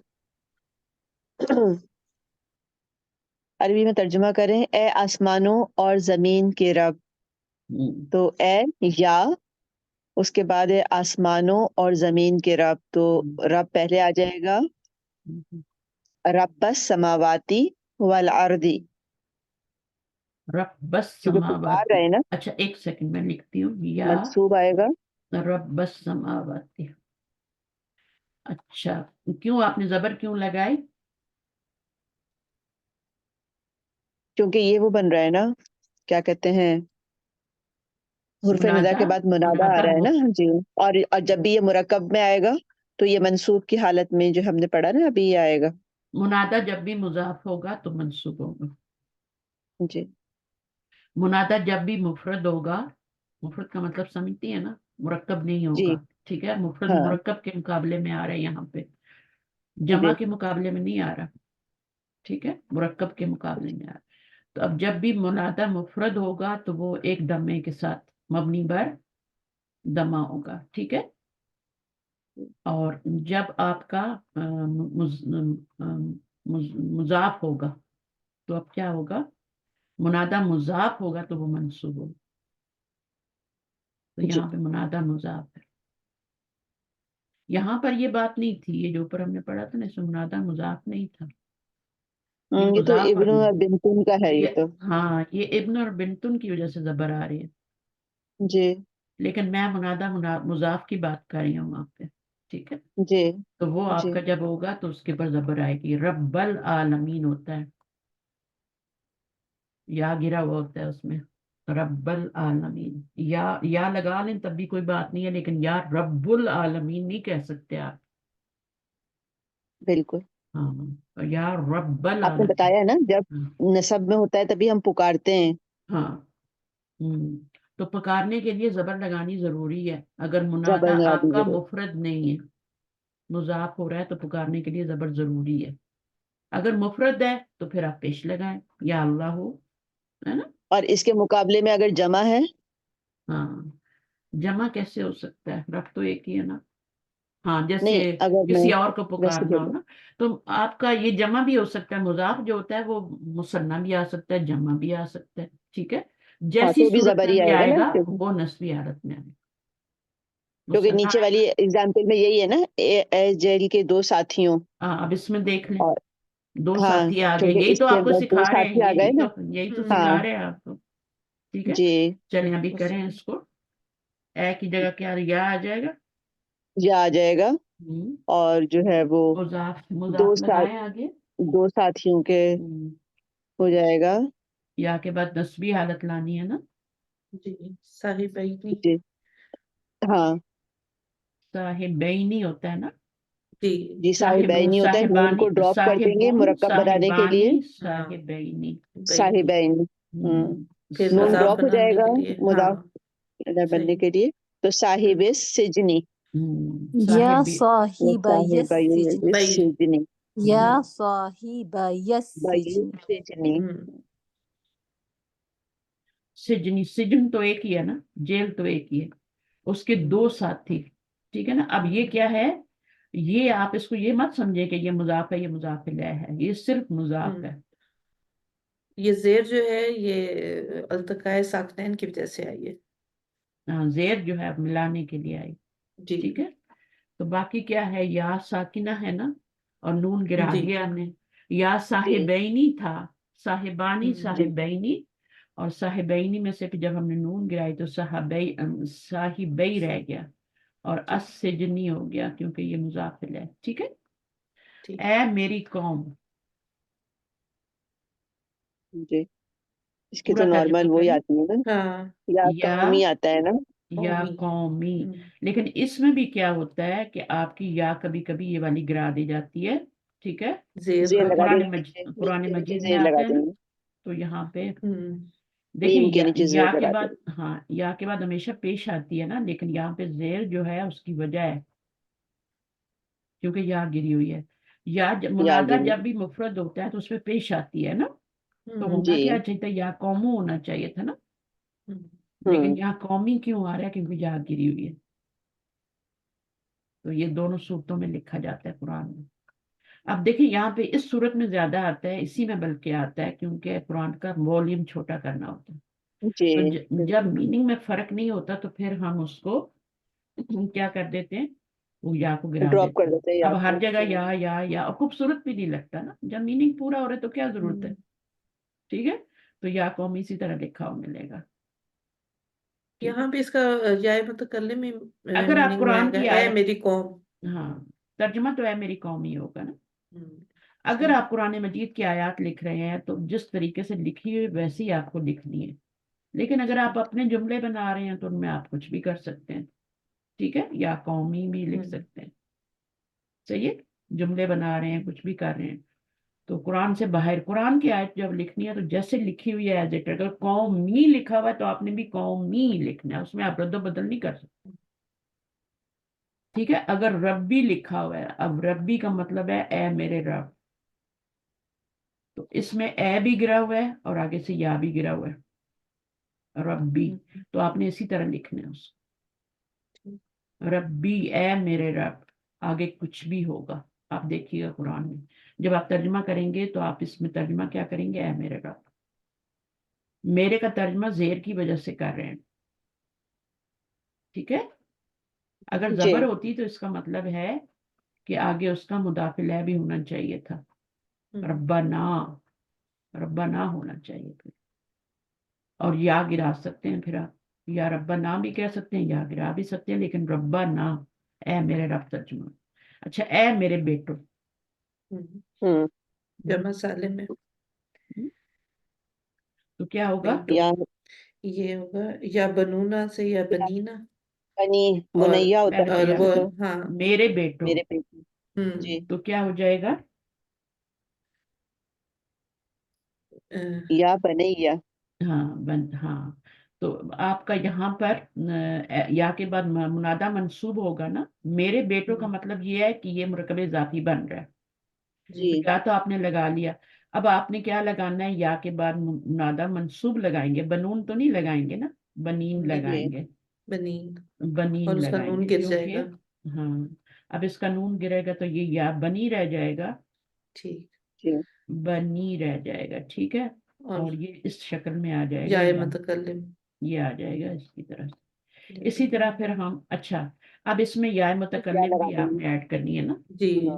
अरबी में तर्जुमा करें। ए आसमानों और जमीन के रब। हम्म, तो ए या, उसके बाद है आसमानों और जमीन के रब, तो रब पहले आ जाएगा। हम्म, रब्बस समावाती वल अर्दी, रब बस क्योंकि पुकार समावाती। रहे हैं ना, अच्छा एक सेकंड मैं लिखती हूँ, या मंसूब आएगा। रब बस समावाती। अच्छा, क्यों आपने जबर क्यों लगाई। क्योंकि ये वो बन रहा है ना, क्या कहते हैं, हुर्फ निदा मुनादा, के बाद मुनादा आ मुनादा रहा है ना। हाँ जी। और जब भी ये मुरक्कब में आएगा तो ये मंसूब की हालत में, जो हमने पढ़ा ना अभी, ये आएगा। मुनादा जब भी मुजाफ होगा तो मंसूब होगा। जी मुनादा जब भी मुफरद होगा, मुफरद का मतलब समझती है ना, मुरक्कब नहीं जी। होगा, ठीक है। मुफरद हाँ मुरक्कब के मुकाबले में आ रहा है यहाँ पे, जमा जी के मुकाबले में नहीं आ रहा, ठीक है, मुरक्कब के मुकाबले में आ रहा। तो अब जब भी मुनादा मुफरद होगा तो वो एक दमे के साथ, मबनी बर दमा होगा, ठीक है। और जब आपका मुजाफ होगा तो अब क्या होगा, मुनादा मुजाफ होगा तो वो मंसूब होगा। तो जी। यहाँ पे मुनादा मुजाफ है। यहाँ पर ये बात नहीं थी, ये जो ऊपर हमने पढ़ा था ना, इसमें मुनादा मुजाफ नहीं था, ये ये तो मुजाफ और इब्न और बिनतुन का है ये ये, तो। हाँ ये इब्न और बिनतुन की वजह से जबर आ रही है। जी लेकिन मैं मुजाफ की बात कर रही हूँ वहां पे, ठीक है। जी तो वो जी आपका जब होगा तो उसके ऊपर जबर आएगी, रब्बल आलमीन होता है। या गिरा हुआ होता है उसमें, रब्बल आलमीन, या लगा लें तब भी कोई बात नहीं है, लेकिन या रब्बुल आलमीन नहीं कह सकते आप। बिल्कुल, हाँ, और या रब्बल आपने आलमीन। बताया ना, जब हाँ नसब में होता है तभी हम पुकारते हैं। हाँ। हम्म। तो पुकारने के लिए जबर लगानी जरूरी है। अगर मुनादा जबर लगा दी आपका जरूर। मुफरद नहीं है, मुजाफ हो रहा है, तो पुकारने के लिए जबर जरूरी है। अगर मुफरद है तो फिर आप पेश लगाएं, या अल्लाह हो, है ना। और इसके मुकाबले में अगर जमा है, हाँ, जमा कैसे हो सकता है, रब तो एक ही है ना। हाँ, नहीं जैसे अगर मैं किसी और को वैसे पुकारना हो बोलूं, ना, तो आपका ये जमा भी हो सकता है। मुजाफ जो होता है वो मुसन्ना भी आ सकता है, जमा भी आ सकता है, ठीक है। हाँ जैसी तो भी सूरत जबर में ही भी आएगा ना, आएगा क्योंकि वो नस्बी हालत में आएगा। क्योंकि मुसन्ना नीचे वाली आएगा। एग्जाम्पल में यही है ना, ए जेल के दो साथियों। हाँ, अब इसमें देख लें, और दो हाँ, साथी आ गए, क्योंकि यही तो इसके आपको अंदर दो सिखा रहे हैं, साथी आ गए ना। यही तो हम्म, सिखा हाँ रहे हैं आपको, ठीक है। जी, चलिए अभी उस- करें इसको। ए की जगह क्या या आ जाएगा। ये आ जाएगा। हम्म। और जो है वो मुजाफ दो मुजाफ साथ लगाएं आगे। दो साथियों के हम्म। हो जाएगा। या के बाद नस्बी हालत लानी है ना। जी, साहिबैनी। जी हाँ साहिबैनी होता है ना। जी, जी, साहिबैनी होता है, नून साहिबानी, को ड्रॉप कर देंगे साहिबुन, मुरक्कब बनाने के लिए। साहिबानी, हाँ, साहिबैनी। बैनी। साहिबैनी। फिर नून साहिब। मजाक ड्रॉप हो बनाने जाएगा के लिए, मुदाफ हाँ, बनने सही। के लिए। तो साहिब सिजनी, या साहिब। वो साहिब साहिब यस्सिजनी, बई। सिजनी, या हम्म। साहिब बई यस्सिजनी। सिजनी। हम्म, सिजनी, सिजन तो एक ही है ना, जेल तो एक ही है, उसके दो साथी, ठीक है ना। अब ये क्या है, ये आप इसको ये मत समझे कि ये मुजाफ है, ये मुजाफ इलैह है, ये सिर्फ मुजाफ हम्म। है। ये जेर जो है ये अल्तकाए साकनैन की वजह से आई है। हाँ, जेर जो है अब मिलाने के लिए आई, जी ठीक है। तो बाकी क्या है, या साकिना है ना, और नून गिरा जी दिया हमने। या जी साहिबैनी था, साहिबानी, जी साहिबैनी, और साहिबैनी में से फिर जब हमने नून गिराई तो साहिबई रह गया, और जी अस्सिजनी हो गया, क्योंकि ये मुजाफिल है, ठीक है। ठीक। ए मेरी कौम, जी, इसकी तो पूरा तर्जुमा नॉर्मल वो ही करें। आती है ना, हाँ, या या कौमी आता है ना। या कौमी। कौमी। हम्म, लेकिन इसमें भी क्या होता है कि आपकी या कभी कभी ये वाली गिरा दी जाती है, ठीक है। जेर जेर लगा लगा देते। देंगे, कुरान नीचे नीचे मजीद में जेर आता लगा है ना। देंगे। तो यहाँ पे हम्म, देखिए, मीम के नीचे या जेर के लगा बाद, देंगे। हाँ, या के बाद हमेशा पेश आती है ना, लेकिन यहाँ पे जेर जो है उसकी वजह है, क्योंकि या गिरी हुई है। या मुनादा गिरी। जब भी मुफरद होता है तो उसमें पेश आती है ना। तो हम्म, होना क्या जी। चाहिए था, या कौमू होना चाहिए था ना। हम्म, लेकिन हम्म यहाँ कौमी क्यों आ रहा है, क्योंकि या गिरी हुई है। तो ये दोनों सूरतों में लिखा जाता है कुरान में। अब देखिए, यहाँ पे इस सूरत में ज्यादा आता है, इसी में बल्कि आता है, क्योंकि कुरान का वॉल्यूम छोटा करना होता है। जी तो जब बिल्कुल। मीनिंग में फर्क नहीं होता तो फिर हम उसको क्या कर देते हैं, वो या को गिरा ड्रॉप देते कर हैं। देते हैं अब आपको। हर जगह या और खूबसूरत भी नहीं लगता ना, जब मीनिंग पूरा हो रहा है तो क्या जरूरत है, हम्म। ठीक है। तो या को हम इसी तरह लिखा हुआ मिलेगा, ठीक है। यहाँ भी इसका जाय मुतकल्लिम अगर आप मीनिंग में कुरान आएगा, की ए आयत, मेरी कौम। हाँ, तर्जुमा तो है मेरी कौम ही होगा ना। हम्म, अगर सही। आप कुरान मजीद की आयत लिख रहे हैं तो जिस तरीके से लिखी हुई वैसे ही आपको लिखनी है। लेकिन अगर आप अपने जुमले बना रहे हैं तो उनमें आप कुछ भी कर सकते हैं, ठीक है, या कौमी भी लिख हम्म, सकते हैं, सही है। जुमले बना रहे हैं, कुछ भी कर रहे हैं, तो कुरान से बाहर कुरान की आयत जब लिखनी है तो जैसे लिखी हुई है एज इट, अगर कौमी लिखा हुआ है तो आपने भी कौमी लिखना है, उसमें आप रद्द बदल नहीं कर सकते, ठीक है। अगर रब्बी लिखा हुआ है, अब रब्बी का मतलब है ए मेरे रब, तो इसमें ए भी गिरा हुआ है और आगे से या भी गिरा हुआ है, रब्बी। हम्म, तो आपने इसी तरह लिखना है उसको, ठीक। रब्बी ए मेरे रब, आगे कुछ भी होगा। आप देखिएगा कुरान में जब आप तर्जुमा करेंगे तो आप इसमें तर्जुमा क्या करेंगे, ए मेरे रब। मेरे का तर्जुमा जेर की वजह से कर रहे हैं, ठीक है। अगर जी जबर होती तो इसका मतलब है कि आगे उसका मुदाफिल भी होना चाहिए था, हम्म, रब्बाना, रब्बाना होना चाहिए फिर। और या गिरा सकते हैं फिर आप, या रब्बाना भी कह सकते हैं, या गिरा भी सकते हैं, लेकिन रब्बाना, ए मेरे रब तर्जुमा। अच्छा, ए मेरे बेटो। हम्म, हम्म जमा साले में। तो क्या होगा? बेटो, या ये होगा या बनूना से या बनीना, बनी और बुनैया होता है और यहाँ वो पे तो हाँ मेरे बेटो, मेरे बेटी। हम्म जी, तो क्या हो जाएगा? अ, या बनैया। हाँ, तो आपका यहाँ पर या के बाद मुनादा मंसूब होगा ना। मेरे बेटों का मतलब ये है कि ये मुरकब इजाफी बन रहा है। तो जी या तो आपने लगा लिया। अब आपने क्या लगाना है? या के बाद मुनादा मंसूब लगाएंगे, बनून तो नहीं लगाएंगे ना, बनीन जी लगाएंगे। बनीन, बनीन और उसका नून लगाएंगे गिर क्योंकि जाएगा। हाँ, अब इसका नून गिरेगा तो ये या बनी रह जाएगा, ठीक, जी बनी रह जाएगा, ठीक है। और और ये इस शक्ल में आ जाएगा, या या मुतकल्लिम, ये आ जाएगा इसकी तरह से। या इसी तरह बनीन। फिर हम, अच्छा, अब इसमें या क्या मुतकल्लिम लगा भी देंगे। आपने ऐड करनी है ना। जी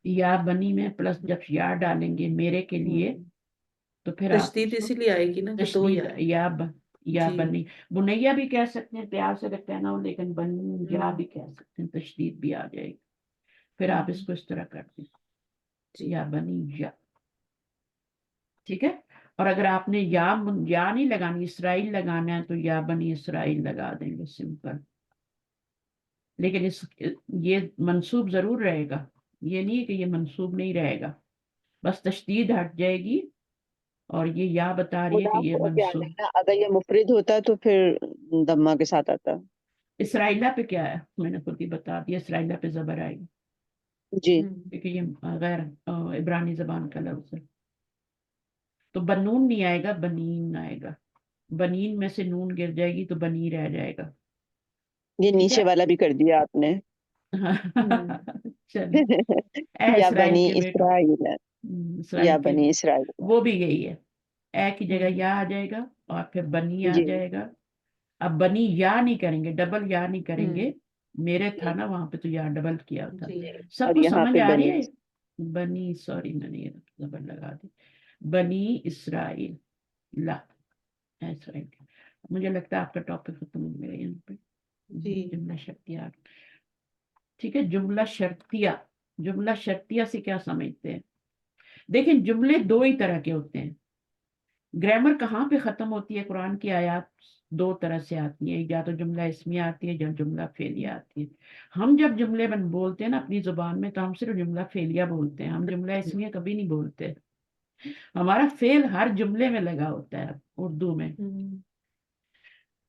या बनी में प्लस जब या डालेंगे मेरे के लिए, हम्म, तो फिर आप तशदीद उसको इसीलिए आएगी ना कि दो तशदीद या है। या जी बनी, बुनैया भी कह सकते हैं, प्यार से कहना हो, लेकिन बनी या हम्म भी कह सकते हैं, तशदीद भी आ जाएगी। फिर आप हम्म, इसको इस तरह कर दें, जी या बनी या, ठीक है। और अगर आपने या नहीं लगानी, इसराइल लगाना है, तो या बनी इसराइल लगा देंगे, सिंपल। लेकिन ये मंसूब जरूर रहेगा, ये नहीं है कि ये मंसूब नहीं रहेगा, बस तशदीद हट जाएगी। और ये या बता रही है कि मुदाफ ये ध्यान मंसूब। रखना, अगर ये मुफरिद होता तो फिर दम्मा के साथ आता। इसराइला पे क्या है, मैंने खुद ही बता दिया, इसराइला पे जबर आएगी, जी क्योंकि ये गैर इब्रानी जबान का लफ्ज है। तो बनून नहीं आएगा, बनीन आएगा। बनीन में से नून गिर जाएगी तो बनी रह जाएगा, ये ठीक नीचे है। वाला भी कर दिया आपने। हम्म चलिए, ए या इसराइल बनी के बेटो, इसराइल, या इसराइल के, बनी इसराइल। वो भी यही है, ए की जगह हम्म, या आ जाएगा, और फिर बनी आ जी जाएगा। अब बनी या नहीं करेंगे, डबल या नहीं करेंगे, हम्म, मेरे था जी ना वहां पे, तो या डबल किया था। जी जी। और सबको यहाँ समझ पे आ रही बनी। है? बनी, सॉरी मैंने ये डबल लगा दी, बनी इसराइल ला, इसराइल। मुझे लगता है आपका टॉपिक खत्म हो गया यहाँ पे। जी जुमला शर्तिया, ठीक है। जुमला शर्तिया, जुमला शर्तिया से क्या समझते हैं? देखिए, जुमले दो ही तरह के होते हैं। ग्रामर कहाँ पे खत्म होती है? कुरान की आयत दो तरह से आती है, या तो जुमला इसमिया आती है, या जुमला फेलिया आती है। हम जब जुमले बोलते हैं ना अपनी जुबान में, तो हम सिर्फ जुमला फेलिया बोलते हैं, हम जुमला इसमिया कभी नहीं बोलते। हमारा फेल हर जुमले में लगा होता है उर्दू में, हम्म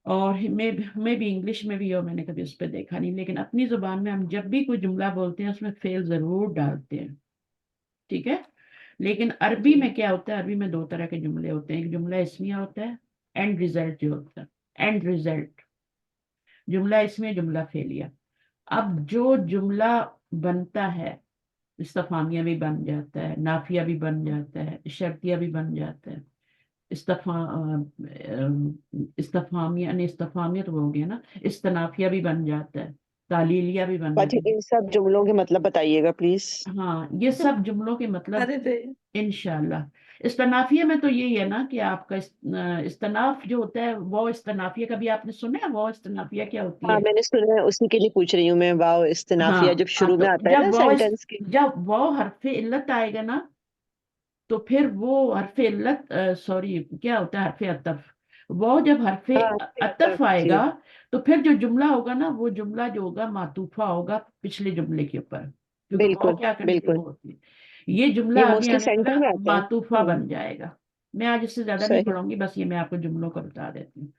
और मैं भी इंग्लिश में भी हो, मैंने कभी उस पर देखा नहीं, लेकिन अपनी जुबान में हम जब भी कोई जुमला बोलते हैं उसमें फेल जरूर डालते हैं, ठीक है। लेकिन अरबी जी में क्या होता है? अरबी में दो तरह के जुमले होते हैं, एक जुमला इसमिया होता है, एंड रिजल्ट जो होता है, एंड रिजल्ट, जुमला इसमें, जुमला फेलिया। अब जो जुमला बनता है, इस्तफामिया भी बन जाता है, नाफिया भी बन जाता है, शर्तिया भी बन जाता है, इस्तफामिया नहीं, इस्तफामिया तो हो गया ना, इस्तनाफिया भी बन जाता है, तालीलिया भी बन अच्छा, जाता है। इन सब जुमलों के मतलब बताइएगा प्लीज। हाँ, ये सब जुमलों के मतलब अरे रे इंशाल्लाह। इस्तनाफिया में तो यही है ना कि आपका इस्तनाफ जो होता है, वो इस्तनाफिया कभी आपने सुना है? वो इस्तनाफिया क्या होती हाँ है? मैंने सुना है, उसी के लिए पूछ रही हूँ मैं। वाओ इस्तिनाफिया हाँ, जब शुरू में तो आता है ना सेंटेंस के। जब वो हरफ इल्लत आएगा ना, तो फिर वो हरफ इल्लत, सॉरी क्या होता है, हरफ अतफ। वो जब हरफ हाँ अतफ जी। आएगा, तो फिर जो जुमला होगा ना, वो जुमला जो होगा मातूफा होगा पिछले जुमले के ऊपर, क्योंकि वो बिल्कुल क्या करती है, बिल्कुल। वो होती है। ये जुमला ये आगे मोस्टली आने सेंटर वाला में आता है। मातूफा बन जाएगा। मैं आज इससे ज्यादा नहीं सही। पढ़ूंगी, बस ये मैं आपको जुमलों को बता देती हूँ।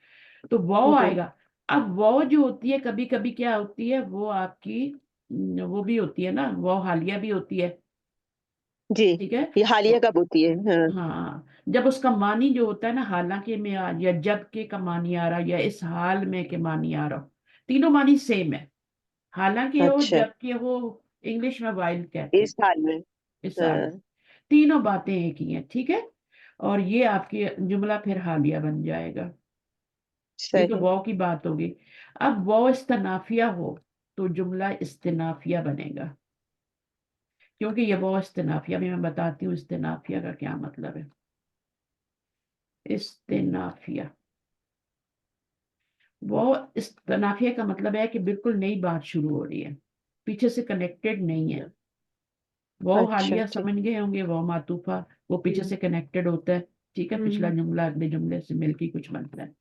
तो वो जी आएगा। अब वो जो होती है, कभी कभी क्या होती है, वो आपकी वो भी होती है ना, वो हालिया भी होती है, जी। ठीक है। ये हालिया तो कब होती है? हाँ। हाँ, जब उसका मानी जो होता है ना, हालांकि में या जब के का मानी आ रहा, या इस हाल में के मानी आ रहा, तीनों मानी सेम है। हालांकि हो, अच्छा, जब के हो, इंग्लिश में वाइल कहते हैं, इस हाल में। इस हाल में। हाँ तीनों बातें एक ही हैं, ठीक है। और ये आपके जुमला फिर हालिया बन जाएगा। ये तो सही। वाव की बात होगी। अब वाव इस्तनाफिया हो, तो जुमला इस्तिनाफिया बनेगा, क्योंकि ये वाव इस्तिनाफिया भी, मैं बताती हूँ इस्तिनाफिया का क्या मतलब है। इस्तिनाफिया, वो इस्तिनाफिया का मतलब है कि बिल्कुल नई बात शुरू हो रही है, पीछे से कनेक्टेड नहीं है। वो अच्छा हालिया ठीक। समझ गए होंगे, वो मातूफा, वो पीछे जी से कनेक्टेड होता है, ठीक है, पिछला जुमला अगले जुमले से मिलके कुछ बनता है।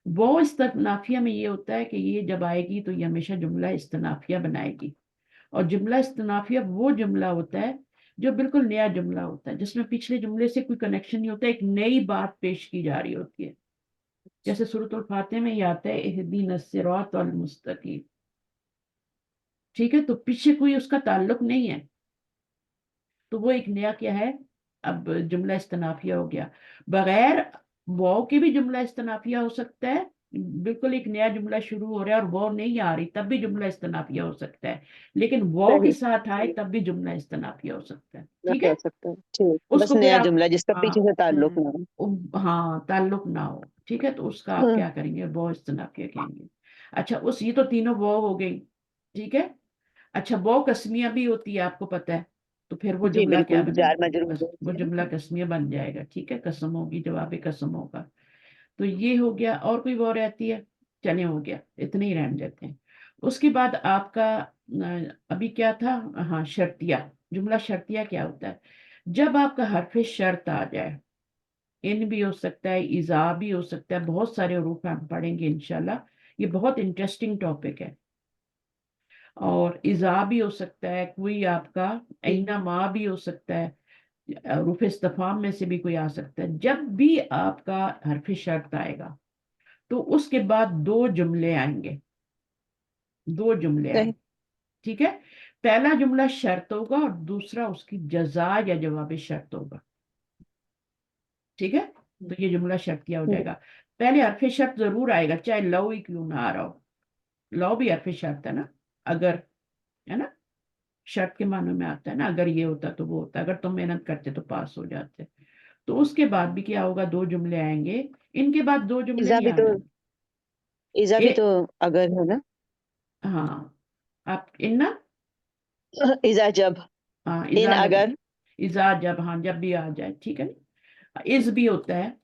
वो इस्तनाफिया में ये होता है कि ये जब आएगी तो ये हमेशा जुमला इस्तनाफिया बनाएगी, और जुमला इस्तनाफिया वो जुमला होता है जो बिल्कुल नया जुमला होता है, जिसमें पिछले जुमले से कोई कनेक्शन नहीं होता, एक नई बात पेश की जा रही होती है। जैसे सूरतुल फातिहा में ये आता है इहदिनस सिरातल मुस्तकीम, ठीक है, तो पीछे कोई उसका ताल्लुक नहीं है, तो वो एक नया क्या है, अब जुमला इस्तनाफिया हो गया। बगैर वाव के भी जुमला इस्तनाफिया हो सकता है, बिल्कुल एक नया जुमला शुरू हो रहा है और वाव नहीं आ रही तब भी जुमला इस्तनाफिया हो सकता है, लेकिन वाव के सही साथ आए तब भी जुमला इस्तनाफिया हो सकता है, ना ठीक कह है। सकते हैं, ठीक, बस उसको फिर नया आप, जुमला जिसका हाँ, पीछे से ताल्लुक ना हो। हाँ, ताल्लुक ना हो, ठीक है, तो उसका आप क्या करेंगे, वाव इस्तनाफिया कहेंगे। अच्छा, उस ये तो तीनों वाव हो गई, ठीक है। अच्छा, वाव कस्मिया भी होती है, आपको पता है, तो फिर वो जी जुमला क्या बिल्कुल, जार बनेगा, मजरूर वो होते हैं। जुमला कस्मिया बन जाएगा, ठीक है, कसम होगी, जवाब कसम होगा। तो ये हो गया, और कोई वाव रहती है, चले हो गया, इतने ही रहने देते हैं। उसके बाद आपका अभी क्या था, हाँ, शर्तिया, जुमला शर्तिया क्या होता है, जब आपका हरफ शर्त आ जाए, इन भी हो सकता है, इज़ा भी हो सकता है, बहुत सारे हरूफ हम पढ़ेंगे इंशाल्लाह, ये बहुत इंटरेस्टिंग टॉपिक है। और इज़ा भी हो सकता है, कोई आपका ऐना मा भी हो सकता है, रूफ इस्तफाम में से भी कोई आ सकता है। जब भी आपका हरफ शर्त आएगा तो उसके बाद दो जुमले आएंगे, दो जुमले सही, आएंगे, ठीक है। पहला जुमला शर्त होगा और दूसरा उसकी जजा या जवाब शर्त होगा, ठीक है। तो ये जुमला शर्तिया हो जाएगा। पहले हरफ शर्त जरूर आएगा, चाहे लव ही क्यों ना आ रहा हो, लव भी हरफ शर्त है ना, अगर, है ना, शर्त के मानों में आता है ना, अगर ये होता तो वो होता, अगर तुम मेहनत करते तो पास हो जाते। तो उसके बाद भी क्या होगा, दो जुमले आएंगे, इनके बाद दो जुमले इजा नहीं भी तो, आने। इजा भी ए, तो अगर है ना। हाँ, आप इन्ना, इजा जब, हाँ, इन इजा लग, अगर, इजा जब, हाँ, जब भी आ जाए, ठीक है ना। इस भी होता है,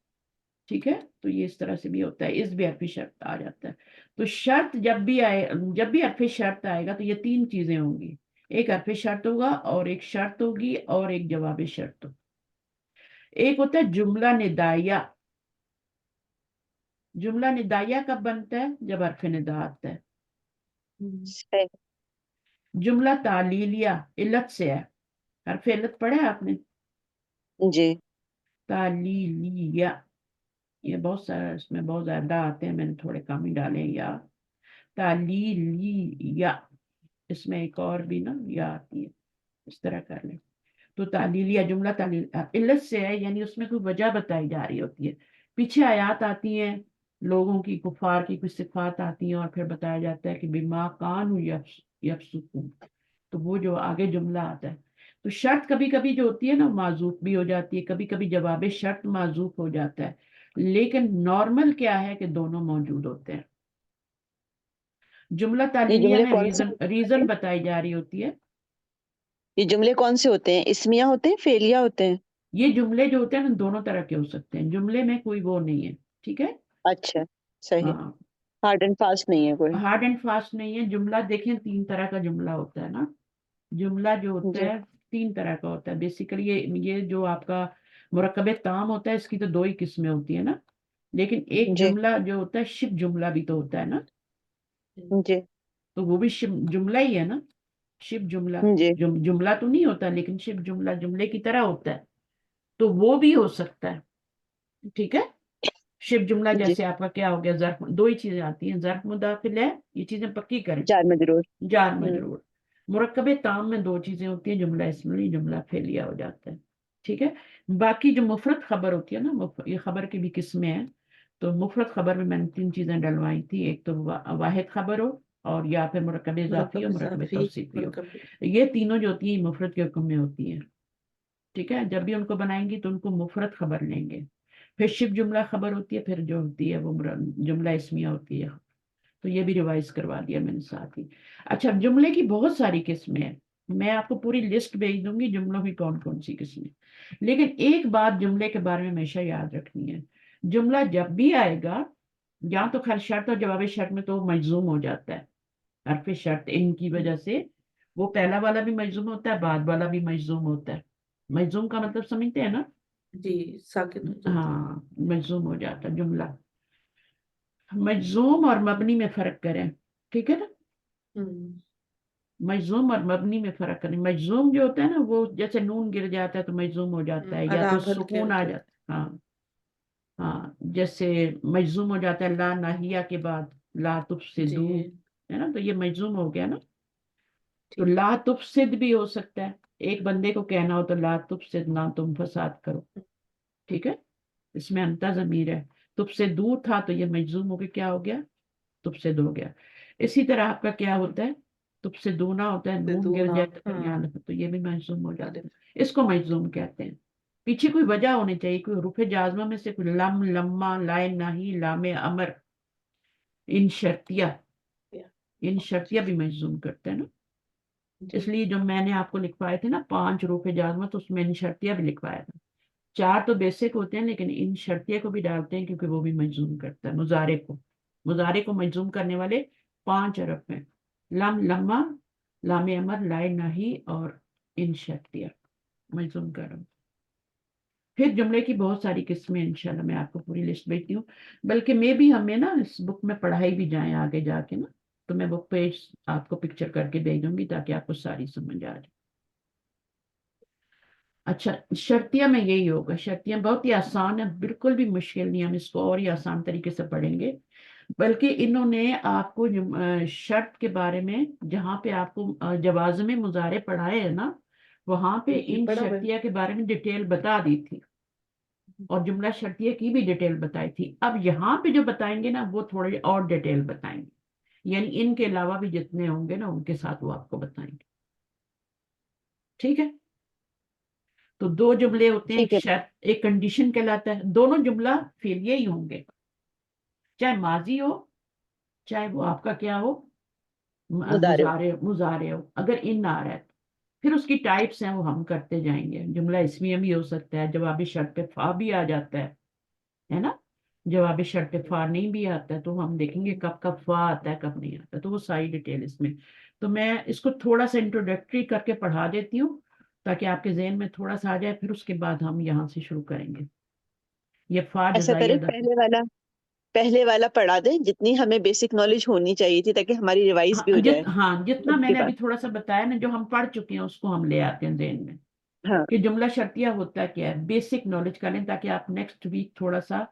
ठीक है, तो ये इस तरह से भी होता है, इस भी हरफ शर्त आ जाता है। तो शर्त जब भी आए, जब भी हरफ शर्त आएगा तो ये तीन चीजें होंगी, एक हरफ शर्त होगा और एक शर्त होगी और एक जवाब शर्त होगा। एक होता है जुमला निदाया, जुमला निदाया कब बनता है, जब हरफ निदा आता है। सही, जुमला तालीलिया इल्लत से है, हरफ इल्लत पढ़ा है आपने, जी तालीलिया, ये बहुत सारा, इसमें बहुत ज्यादा आते हैं, मैंने थोड़े कम ही डाले हैं, या तालीलिया, इसमें एक और भी ना या आती है, इस तरह कर ले। तो तालीलिया जुमला तालील इल्लत से है, यानी उसमें कोई वजह बताई जा रही होती है, पीछे आयात आती हैं, लोगों की, कुफार की कुछ सिफात आती हैं, और फिर बताया जाता है कि बिमा कान यफसुकून, तो वो जो आगे जुमला आता है। तो शर्त कभी कभी जो होती है ना माजूफ भी हो जाती है, कभी कभी जवाब शर्त माजूफ हो जाता है, लेकिन नॉर्मल क्या है कि दोनों मौजूद होते हैं। जुमला ये तालीलिया जुमले में कौन से रीजन होते रीजन हैं? बताई जा रही होती है। ये जुमले कौन से होते हैं, इसमिया होते हैं, फेलिया होते हैं? ये जुमले जो होते हैं ना दोनों तरह के हो सकते हैं, जुमले में कोई वो नहीं है, ठीक है। अच्छा, सही, हाँ, हार्ड एंड फास्ट नहीं है कोई। हार्ड एंड फास्ट नहीं है। जुमला देखें, तीन तरह का जुमला होता है ना, जुमला जो होता जी है तीन तरह का होता है बेसिकली। ये जो आपका मुरक्कब ताम होता है, इसकी तो दो ही किस्में होती है ना, लेकिन एक जी जुमला जो होता है शिव जुमला भी तो होता है ना, जी तो वो भी शिव जुमला ही है ना, शिव जुमला, जी जुमला तो नहीं होता लेकिन शिव जुमला जुमले की तरह होता है, तो वो भी हो सकता है, ठीक है। शिव जुमला जी, जैसे आपका क्या हो गया, जर्फ, दो ही चीजें आती हैं, जर्फ मुदाफिल है, ये चीजें पक्की करें, जार मजरूर। जार मजरूर। मुरक्कबे ताम में दो चीजें होती हैं, जुमला इस्मी, जुमला फेलिया हो जाता है, ठीक है। बाकी जो मुफरत खबर होती है ना, ये खबर की भी किस्में हैं, तो मुफरत खबर में मैंने तीन चीजें डलवाई थी, एक तो वाहिद खबर हो, और या फिर मुरक्कब इजाफी हो, मुरक्कब तौसीफी हो, ये तीनों जो होती है मुफरत के हुक्म में होती हैं, ठीक है। जब भी उनको बनाएंगे तो उनको मुफरत खबर लेंगे। फिर शिव जुमला खबर होती है, फिर जो होती है वो जुमला इसमिया होती है, तो ये भी रिवाइज करवा दिया मैंने साथ ही। अच्छा, जुमले की बहुत सारी किस्में हैं, मैं आपको पूरी लिस्ट भेज दूंगी जुमलों की कौन कौन सी किस्में, लेकिन एक बात जुमले के बारे में हमेशा याद रखनी है, जुमला जब भी आएगा, या तो खैर शर्त और जवाब शर्त में तो मजजूम हो जाता है, हरफ शर्त इनकी वजह से वो पहला वाला भी मजजूम होता है, बाद वाला भी मजजूम होता है। मजजूम का मतलब समझते हैं ना, जी साकिन हो जाता है। हाँ मजजूम हो जाता जुमला। मजजूम और मबनी में फर्क करें, ठीक है ना। मजजूम और मबनी में फर्क करें। मजजूम जो होता है ना, वो जैसे नून गिर जाता है तो मजजूम हो जाता है, या तो अराब हल्के सुकून आ होते हैं। जाता है। हाँ हाँ, जैसे मजजूम हो जाता है ला नाहिया के बाद ला तुफसिदू, जी है ना, तो ये मजजूम हो गया ना। तो ठीक। ला तुफसिद भी हो सकता है, एक बंदे को कहना हो तो ला तुफसिद, ना तुम फसाद करो, ठीक है। इसमें अंता ज़मीर है। तुफसे दूर था तो ये मजजूम हो गया, क्या हो गया, तुफसे दो हो गया। इसी तरह आपका क्या होता है, तुफसे दूना होता है, नून गिर दूना। जाए तो हाँ यहाँ तो ये भी मजजूम हो जाता अरे है। इसको मजजूम कहते हैं। पीछे कोई वजह होनी चाहिए, कोई हुरूफ जाज़मा में से कोई लम, लम्मा, लाए नाही, लामे अमर, इन शर्तिया, इन शर्तिया भी मजजूम करते हैं ना। जी इसलिए जो मैंने आपको लिखवाए थे ना 5 हुरूफ जाज़मा, तो उसमें इन शर्तिया भी लिखवाया था। 4 तो बेसिक होते हैं, लेकिन इन शर्तिया को भी डालते हैं क्योंकि वो भी मजजूम करता है मुजारे को मजजूम करने वाले 5 हरफ हैं, लम, लम्मा, लामे अमर, लाए नाही और इन शर्तिया, मजजूम कर रहा हूँ। फिर जुमले की बहुत सारी किस्में, इंशाल्लाह मैं आपको पूरी लिस्ट भेजती हूँ। बल्कि मैं भी, हमें ना इस बुक में पढ़ाई भी जाए आगे जाके ना, तो मैं बुक पे आपको पिक्चर करके भेज दूंगी ताकि आपको सारी समझ आ जाए। अच्छा, शर्तिया में यही होगा। शर्तिया बहुत ही आसान है, बिल्कुल भी मुश्किल नहीं, हम इसको और ही आसान तरीके से पढ़ेंगे। बल्कि इन्होंने आपको शर्त के बारे में, जहाँ पे आपको जवाज़िम मुजारे पढ़ाए है ना, वहां पे जी इन पढ़ा हुआ है। शर्तिया के बारे में डिटेल बता दी थी, और जुमला शर्तिया की भी डिटेल बताई थी। अब यहाँ पे जो बताएंगे ना, वो थोड़े और डिटेल बताएंगे, यानी इनके अलावा भी जितने होंगे ना, उनके साथ वो आपको बताएंगे, ठीक है। तो 2 जुमले होते हैं, एक ठीक है। शर्त, एक कंडीशन कहलाता है। दोनों जुमला फेलियर ही होंगे, चाहे माजी हो, चाहे वो आपका क्या हो, मुदारे हो। मुजारे हो, अगर इन आ रहा है। फिर उसकी टाइप्स हैं, वो हम करते जाएंगे। जुमला इसमिया भी हो सकता है, जवाबी शर्त पे फा भी आ जाता है ना। जवाबी शर्त पे फा नहीं भी आता है, तो हम देखेंगे कब कब फा आता है, कब नहीं आता, तो वो सारी डिटेल इसमें। तो मैं इसको थोड़ा सा इंट्रोडक्टरी करके पढ़ा देती हूँ ताकि आपके जहन में थोड़ा सा आ जाए, फिर उसके बाद हम यहाँ से शुरू करेंगे। ये फा ऐसा जजाई करें, अदा। पहले वाला पढ़ा दें, जितनी हमें बेसिक नॉलेज होनी चाहिए थी, ताकि हमारी रिवाइज भी हो जाए हाँ, जितना उसके मैंने अभी बाद। थोड़ा सा बताया ना, जो हम पढ़ चुके हैं उसको हम ले आते हैं जहन में, हाँ कि जुमला शर्तिया होता क्या है, बेसिक नॉलेज कर लें ताकि आप नेक्स्ट वीक थोड़ा सा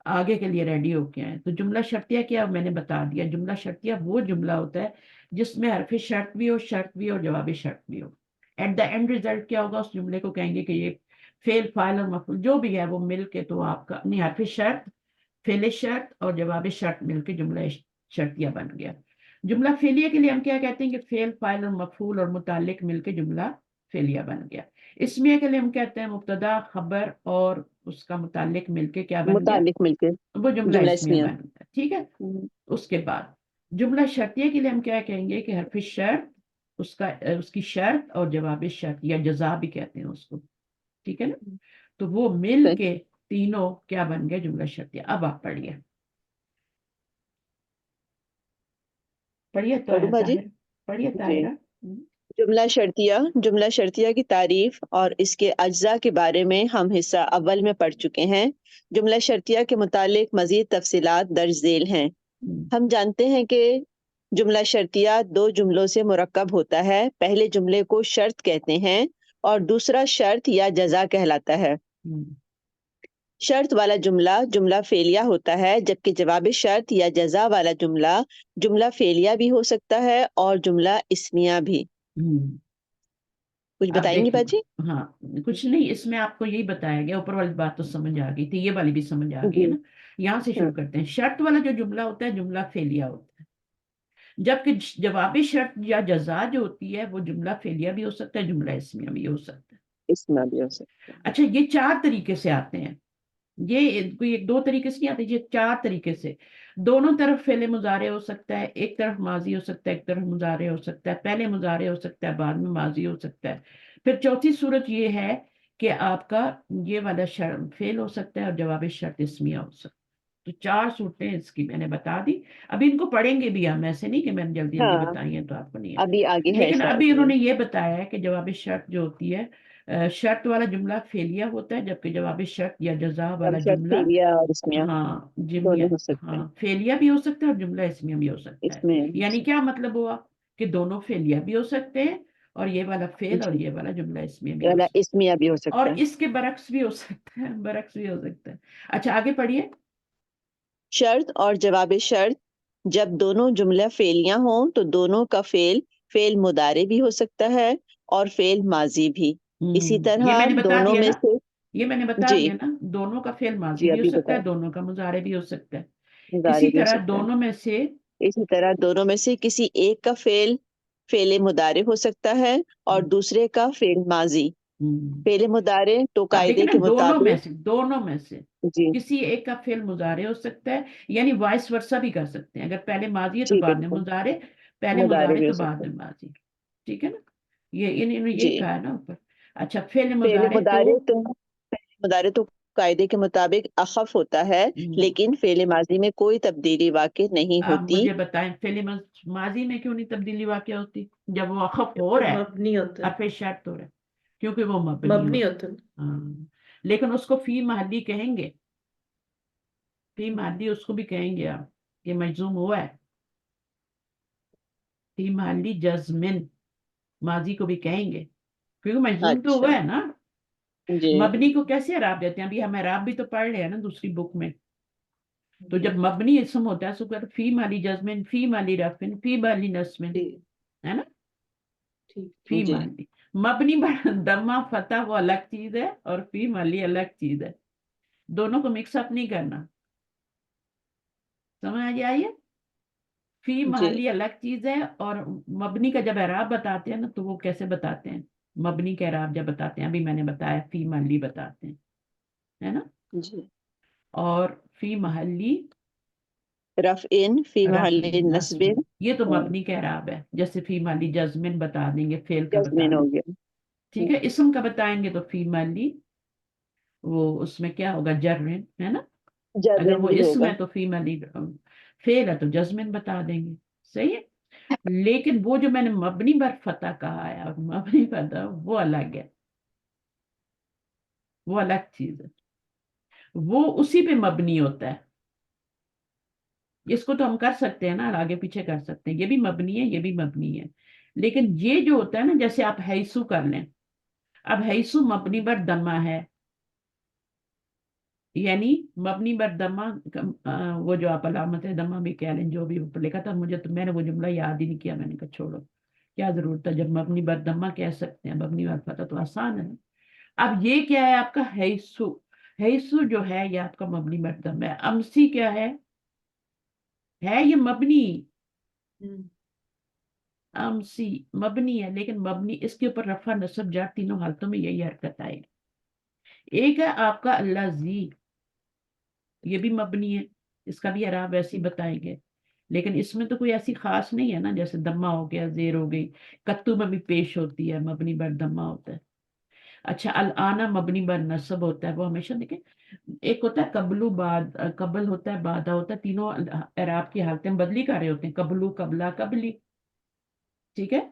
आगे के लिए रेडी होके आए। तो जुमला शर्तिया क्या, मैंने बता दिया। जुमला शर्तिया वो जुमला होता है जिसमें हरफ शर्त भी हो, शर्त भी हो, जवाबी शर्त भी हो। एट द एंड रिजल्ट क्या होगा, उस जुमले को कहेंगे कि ये फेल, फाइल और मफूल जो भी है वो मिल के, तो आपका नहीं, हरफ शर्त, फेल शर्त और जवाब शर्त मिलके जुमला शर्तिया बन गया। जुमला फेलिया के लिए हम क्या कहते हैं कि फेल, फाइल और मफूल और मुतालिक मिलके जुमला फेलिया बन गया। इसमिया के लिए हम कहते हैं मुब्तदा, खबर और उसका मुतालिक मिलके क्या बन गया, मुतालिक मिलके वो जुमला जुमला इसमिया इसमिया। बन गया, ठीक है। हम्म, उसके बाद जुमला शर्तिया के लिए हम क्या कहेंगे कि हरफ शर्त, उसकी शर्त और जवाब शर्त या जजा भी कहते हैं उसको, ठीक है ना। तो वो मिल सही। के तीनों क्या बन गए, जुमला शर्तिया। अब आप पढ़िए, पढ़िए तो पढ़ूं बाजी? ताहिर, पढ़िए जी। ताहिरा। जुमला शर्तिया की तारीफ और इसके अज्जा के बारे में हम हिस्सा अव्वल में पढ़ चुके हैं। जुमला शर्तिया के मुतालिक मजीद तफसीलात दर्ज झेल हैं। हम जानते हैं कि जुमला शर्तिया 2 जुमलों से मुरक्कब होता है। पहले जुमले को शर्त कहते हैं और दूसरा शर्त या जजा कहलाता है। शर्त वाला जुमला जुमला फेलिया होता है, जबकि जवाब शर्त या जजा वाला जुमला जुमला फेलिया भी हो सकता है और जुमला इस्मिया भी। कुछ अब बताएंगी देखिए, बाजी? हाँ, कुछ नहीं, इसमें आपको यही बताया गया, ऊपर वाली बात तो समझ आ गई थी, ये वाली भी समझ आ गई है जी। ना। यहाँ से शुरू हाँ, करते हैं। शर्त वाला जो जुमला होता है, जुमला फेलिया होता है, जबकि जवाबी शर्त या जजा जो होती है, वो जुमला फेलिया भी हो सकता है, जुमला इस्मिया भी हो सकता है। इस्मिया भी हो सकता है। अच्छा, ये 4 तरीके से आते हैं, ये कोई 1 2 तरीके से नहीं आते, ये 4 तरीके से। दोनों तरफ फेले मुजारे हो सकता है, एक तरफ माजी हो सकता है, एक तरफ मुजारे हो सकता है, पहले मुजारे हो सकता है, बाद में माजी हो सकता है। फिर चौथी सूरत ये है कि आपका ये वाला फेल हो सकता है और जवाब शर्त इसमिया हो सकता है। तो 4 सूरतें इसकी मैंने बता दी। अभी इनको पढ़ेंगे भी हम, ऐसे नहीं कि मैंने जल्दी जल्दी हाँ, बताई है तो आपको नहीं है। अभी आगे है लेकिन शायद अभी ये। उन्होंने ये बताया है कि जवाब शर्त जो होती है शर्त वाला जुमला फेलिया होता है, जबकि जवाब शर्त या जजा वाला अब शर्त जुमला, फेलिया और इसमें हाँ जिमिया, दोनों हो सकते हैं हाँ फेलिया भी हो सकता है और जुमला इसमिया भी हो सकता है। इसमें। यानी क्या मतलब हुआ कि दोनों फेलिया भी हो सकते हैं और ये वाला फेल और जी, ये वाला जुमला इसमिया भी ये हो वाला सकता इसमिया भी हो है, सकता और है। इसके बरक्स भी हो सकता है, बरक्स भी हो सकता है। अच्छा आगे पढ़िए। शर्त और जवाब शर्त, जब दोनों जुमला फेलियां हों तो दोनों का फेल मुदारे भी हो सकता है और फेल माजी भी। इसी ये तरह मैंने बता दोनों दिया में ना, से, ये मैंने बता जी दिया ना, दोनों का फेल माजी जी भी हो अभी सकता है, बताया, दोनों का मुजारे भी हो सकता है। मुदारे इसी भी हो तरह सकता है। दोनों में से इसी तरह दोनों में से किसी एक का फेल मुदारे हो सकता है और दूसरे का फेल माजी। हम्म, फेल मुदारे तो अब देखिए कायदे ना, के दोनों मुताबिक, में से, दोनों में से जी किसी एक का फेल मुजारे हो सकता है, यानी वाइस वर्सा भी कर सकते हैं, अगर पहले माजी है तो जी बाद में बिल्कुल, मुजारे, पहले मुदारे मुजारे भी हो तो बाद सकता में है। माजी। ठीक है ना, ये इन्होंने यही जी, कहा है ना ऊपर। अच्छा फेल फेल मुजारे तो मुदारे तो कायदे के मुताबिक अखफ होता है, हम्म, लेकिन फेल माजी में कोई तब्दीली वाक़ई नहीं अब होती। मुझे बताएं फेल माजी में क्यों नहीं तब्दीली वाक़ होती, जब वो अखफ हो क्योंकि रहा है मबनी होता और है, फिर शर्त हो रहा है, क्योंकि वो मबनी मबनी होता होता है। है। हाँ, लेकिन उसको फी महली कहेंगे, फी महली उसको भी कहेंगे आप, ये मजजूम हुआ है, फी महली जज्मिन माजी को भी कहेंगे, क्योंकि मजजूम तो हुआ अच्छा, है ना। जी मबनी को कैसे अराब देते हैं, अभी हम अराब भी तो पढ़ रहे हैं ना दूसरी बुक में। तो जब मबनी इसम होता है तो फी माली जज्मिन, फी माली रफिन, फी माली नस्मिन, जी है ना, ठीक। फी जी माली। मबनी दम्मा फतह वो अलग चीज है और फी माली अलग चीज है, दोनों को मिक्सअप नहीं करना, समझ आ जाइए। फी जी महली अलग चीज है, और मबनी का जब एराब बताते हैं ना तो वो कैसे बताते हैं, मबनी का एराब जब बताते हैं, अभी मैंने बताया फी महली बताते हैं, है ना। जी और फी महली रफ इन फी महल रफ़िन नस्बिन, नस्बिन, ये तो मबनी का एराब है, जैसे फी माली जज्मिन बता देंगे, फेल का बता जस्मिन हो देंगे। गया। ठीक है, इसम का बताएंगे तो फी माली, वो उसमें क्या होगा, जर्रिन, है ना। अगर जर्मिन वो भी इसम होगा। है तो फी माली, फेल है तो जज्मिन बता देंगे, सही है। लेकिन वो जो मैंने मबनी पर फतह कहा है और मबनी फतह वो अलग है, वो अलग चीज है, वो उसी पे मबनी होता है। इसको तो हम कर सकते हैं ना, आगे पीछे कर सकते हैं, ये भी मबनी है, ये भी मबनी है। लेकिन ये जो होता है ना, जैसे आप हैसु कर लें, अब हैसु मबनी पर दमा है, यानी मबनी पर दमा, वो जो आप अलामत है दमा भी कह लें, जो भी ऊपर लिखा था, मुझे तो मैंने वो जुमला याद ही नहीं किया, मैंने कहा छोड़ो क्या जरूरत है, जब मबनी पर दमा कह सकते हैं, मबनी पर फतह तो आसान है। अब ये क्या है आपका हैसु, हैसु जो है ये आपका मबनी पर दमा है। अमसी क्या है ये मबनी, हम्म, अमसी मबनी है, लेकिन मबनी इसके ऊपर रफा नसब जार तीनों हालतों में यही हरकत आएगी। एक है आपका अल्लाह जी, ये भी मबनी है, इसका भी अराब वैसे ही बताएंगे, लेकिन इसमें तो कोई ऐसी खास नहीं है ना, जैसे दम्मा हो गया, जेर हो गई, कत्तू में भी पेश होती है, मबनी बर दम्मा होता है। अच्छा अल आना मबनी बर नसब होता है, वो हमेशा देखें, एक होता है कबलू बाद, कबल होता है, बादा होता है, तीनों अराब की हालतें बदली कर रहे होते हैं, कबलू कबला कबली, ठीक है।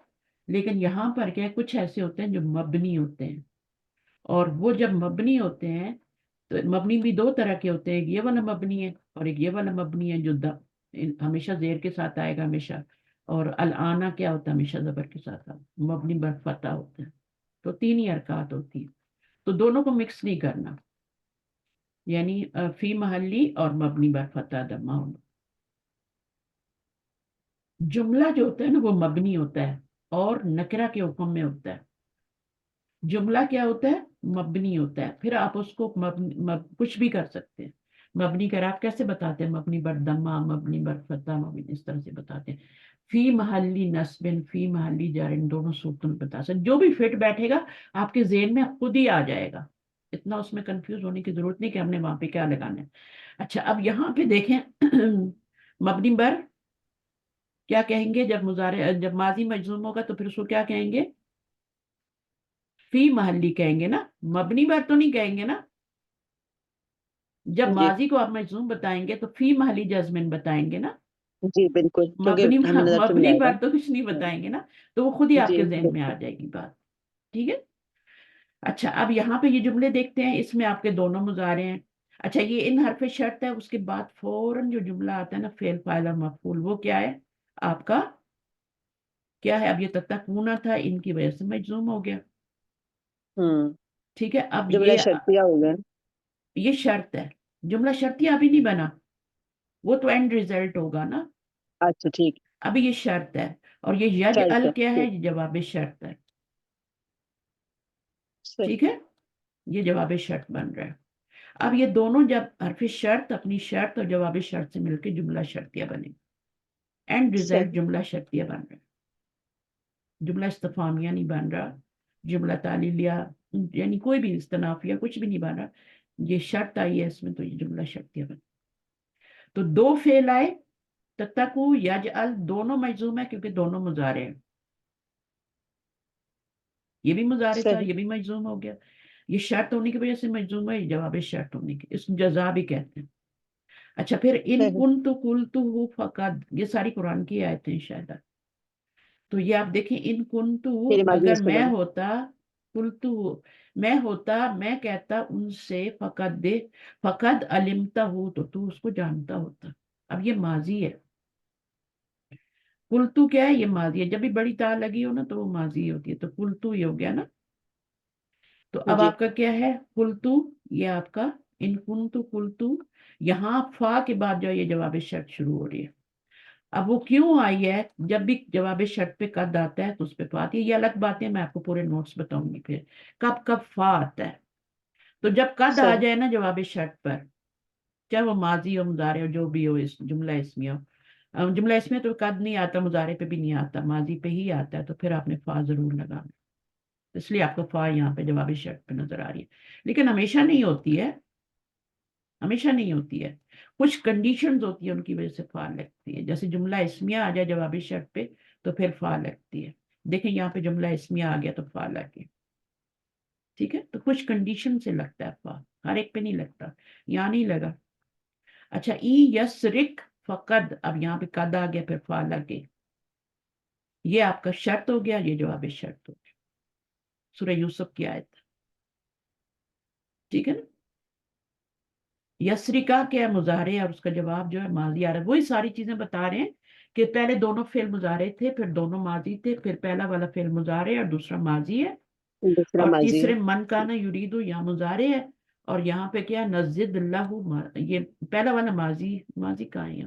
लेकिन यहाँ पर क्या है, कुछ ऐसे होते हैं जो मबनी होते हैं, और वो जब मबनी होते हैं तो मबनी भी दो तरह के होते हैं, एक ये वाला मबनी है और एक ये वाला मबनी है, जो हमेशा जेर के साथ आएगा हमेशा, और अल आना क्या होता है, हमेशा जबर के साथ आता, मबनी बर फतह होता है। तो तीन ही हरकत होती है, तो दोनों को मिक्स नहीं करना, यानी फी महली और मबनी बर फतह दमा होना। जुमला जो होता है ना वो मबनी होता है और नकरा के हुक्म में होता है। जुमला क्या होता है, मबनी होता है, फिर आप उसको कुछ भी कर सकते हैं। मबनी कर आप कैसे बताते हैं, मबनी बर दम्मा, मबनी बर फतह, मबनी इस तरह से बताते हैं। फी महली नस्बिन, फी महली जार, इन दोनों सूरतों में बता सकते, जो भी फिट बैठेगा आपके जेहन में खुद ही आ जाएगा, इतना उसमें कंफ्यूज होने की जरूरत नहीं कि हमने वहां पे क्या लगाना है। अच्छा अब यहाँ पे देखें मबनी बर क्या कहेंगे, जब मुजारे जब माजी मजजूम होगा तो फिर उसको क्या कहेंगे, फी महली कहेंगे ना, मबनी बर तो नहीं कहेंगे ना। जब जी माजी को आप मजजूम बताएंगे तो फी महली जज्मिन बताएंगे ना, जी बिल्कुल, क्योंकि मबनी हमें नजर तो नहीं मबनी आएगा। बर तो कुछ नहीं बताएंगे ना, तो वो खुद ही जी आपके जहन में आ बिल्कुल। जाएगी बात। ठीक है, اچھا اب یہاں پہ یہ جملے دیکھتے ہیں، اس میں آپ کے دونوں مضارع ہیں. اچھا یہ ان حرف شرط ہے، اس کے بعد فوراً جو جملہ آتا ہے نا فعل فاعل اور مفعول، وہ کیا ہے آپ کا؟ کیا ہے؟ اب یہ تتقون تھا، ان کی وجہ سے مجزوم ہو گیا. ٹھیک ہے، اب جملہ شرطیہ ہو گیا. یہ شرط ہے. جملہ شرطیہ ابھی نہیں بنا، وہ تو اینڈ ریزلٹ ہوگا نا. اچھا ٹھیک. ابھی یہ شرط ہے، اور یہ یجعل کیا ہے؟ یہ جواب شرط ہے. صحیح. ٹھیک ہے، یہ جواب شرط بن رہا ہے. اب یہ دونوں جب حرف شرط اپنی شرط اور جواب شرط سے مل کے جملہ شرطیہ بنے، اینڈ ریزلٹ صحیح. جملہ شرطیہ بن رہا ہے. جملہ استفہامیہ نہیں بن رہا، جملہ تعلیلیہ یعنی کوئی بھی استنافیہ کچھ بھی نہیں بن رہا. یہ شرط آئی ہے اس میں، تو یہ جملہ شرطیہ بن. تو دو فعل آئے، تتقو یجعل، دونوں مجزوم ہے کیونکہ دونوں مضارع ہیں. یہ بھی مضارع تھا، صحیح. یہ بھی مجزوم ہو گیا. یہ شرط ہونے کی وجہ سے مجزوم ہے، یہ جواب شرط ہونے کی، اس جزا بھی کہتے ہیں. اچھا پھر ان صحیح. کنت قلتہ فقد، یہ ساری قرآن کی آیتیں شاید. تو یہ آپ دیکھیں، ان کنت، میری ماضی اگر اس کے میں بعد. ہوتا، قلتہ میں ہوتا، میں کہتا ان سے، فقد دے، فقد علمتہ، تو اس کو جانتا ہوتا. اب یہ ماضی ہے، قلتو کیا ہے؟ یہ ماضی ہے. جب بھی بڑی تا لگی ہو نا تو وہ ماضی ہوتی ہے، تو قلتو یہ ہو گیا نا. تو اب جی. آپ کا کیا ہے؟ قلتو، یہ آپ کا ان کنتو قلتو. یہاں فا کے بعد جو یہ جواب شرط شروع ہو رہی ہے. اب وہ کیوں آئی ہے؟ جب بھی جواب شرط پہ قد آتا ہے تو اس پہ فا آتی ہے. یہ الگ بات ہے، میں آپ کو پورے نوٹس بتاؤں گی پھر کب کب فا آتا ہے. تو جب قد آ صحیح. جائے نا جواب شرط پر، چاہے وہ ماضی ہو مضارع ہو جو بھی ہو، اس جملہ اسمیہ ہو. جملہ اسمیہ تو قد نہیں آتا، مضارع پہ بھی نہیں آتا، ماضی پہ ہی آتا ہے، تو پھر آپ نے فا ضرور لگانا. اس لیے آپ کو فا یہاں پہ جواب شرط پہ نظر آ رہی ہے. لیکن ہمیشہ نہیں ہوتی ہے، ہمیشہ نہیں ہوتی ہے. کچھ کنڈیشنز ہوتی ہیں ان کی وجہ سے فا لگتی ہے. جیسے جملہ اسمیہ آ جائے جواب شرط پہ تو پھر فا لگتی ہے. دیکھیں یہاں پہ جملہ اسمیہ آ گیا تو فا لگ گیا. ٹھیک ہے، تو کچھ کنڈیشن سے لگتا ہے فا، ہر ایک پہ نہیں لگتا. یہاں نہیں لگا. اچھا ای یسرک فقد، اب یہاں پہ قد آ گیا پھر فا لگ گئی. یہ آپ کا شرط ہو گیا، یہ جواب شرط ہو گیا. سورہ یوسف کی آیت. ٹھیک ہے نا. یسرکا کیا مضارع اور اس کا جواب جو ہے ماضی آ رہا ہے. وہی ساری چیزیں بتا رہے ہیں کہ پہلے دونوں فعل مضارع تھے، پھر دونوں ماضی تھے، پھر پہلا والا فعل مضارع اور دوسرا ماضی ہے، دوسرا اور ماضی ہے. تیسرے من کانا یریدو یہاں مضارع ہے. اور یہاں پہ کیا نزد اللہ، یہ پہلا والا ماضی، ماضی کہاں ہے؟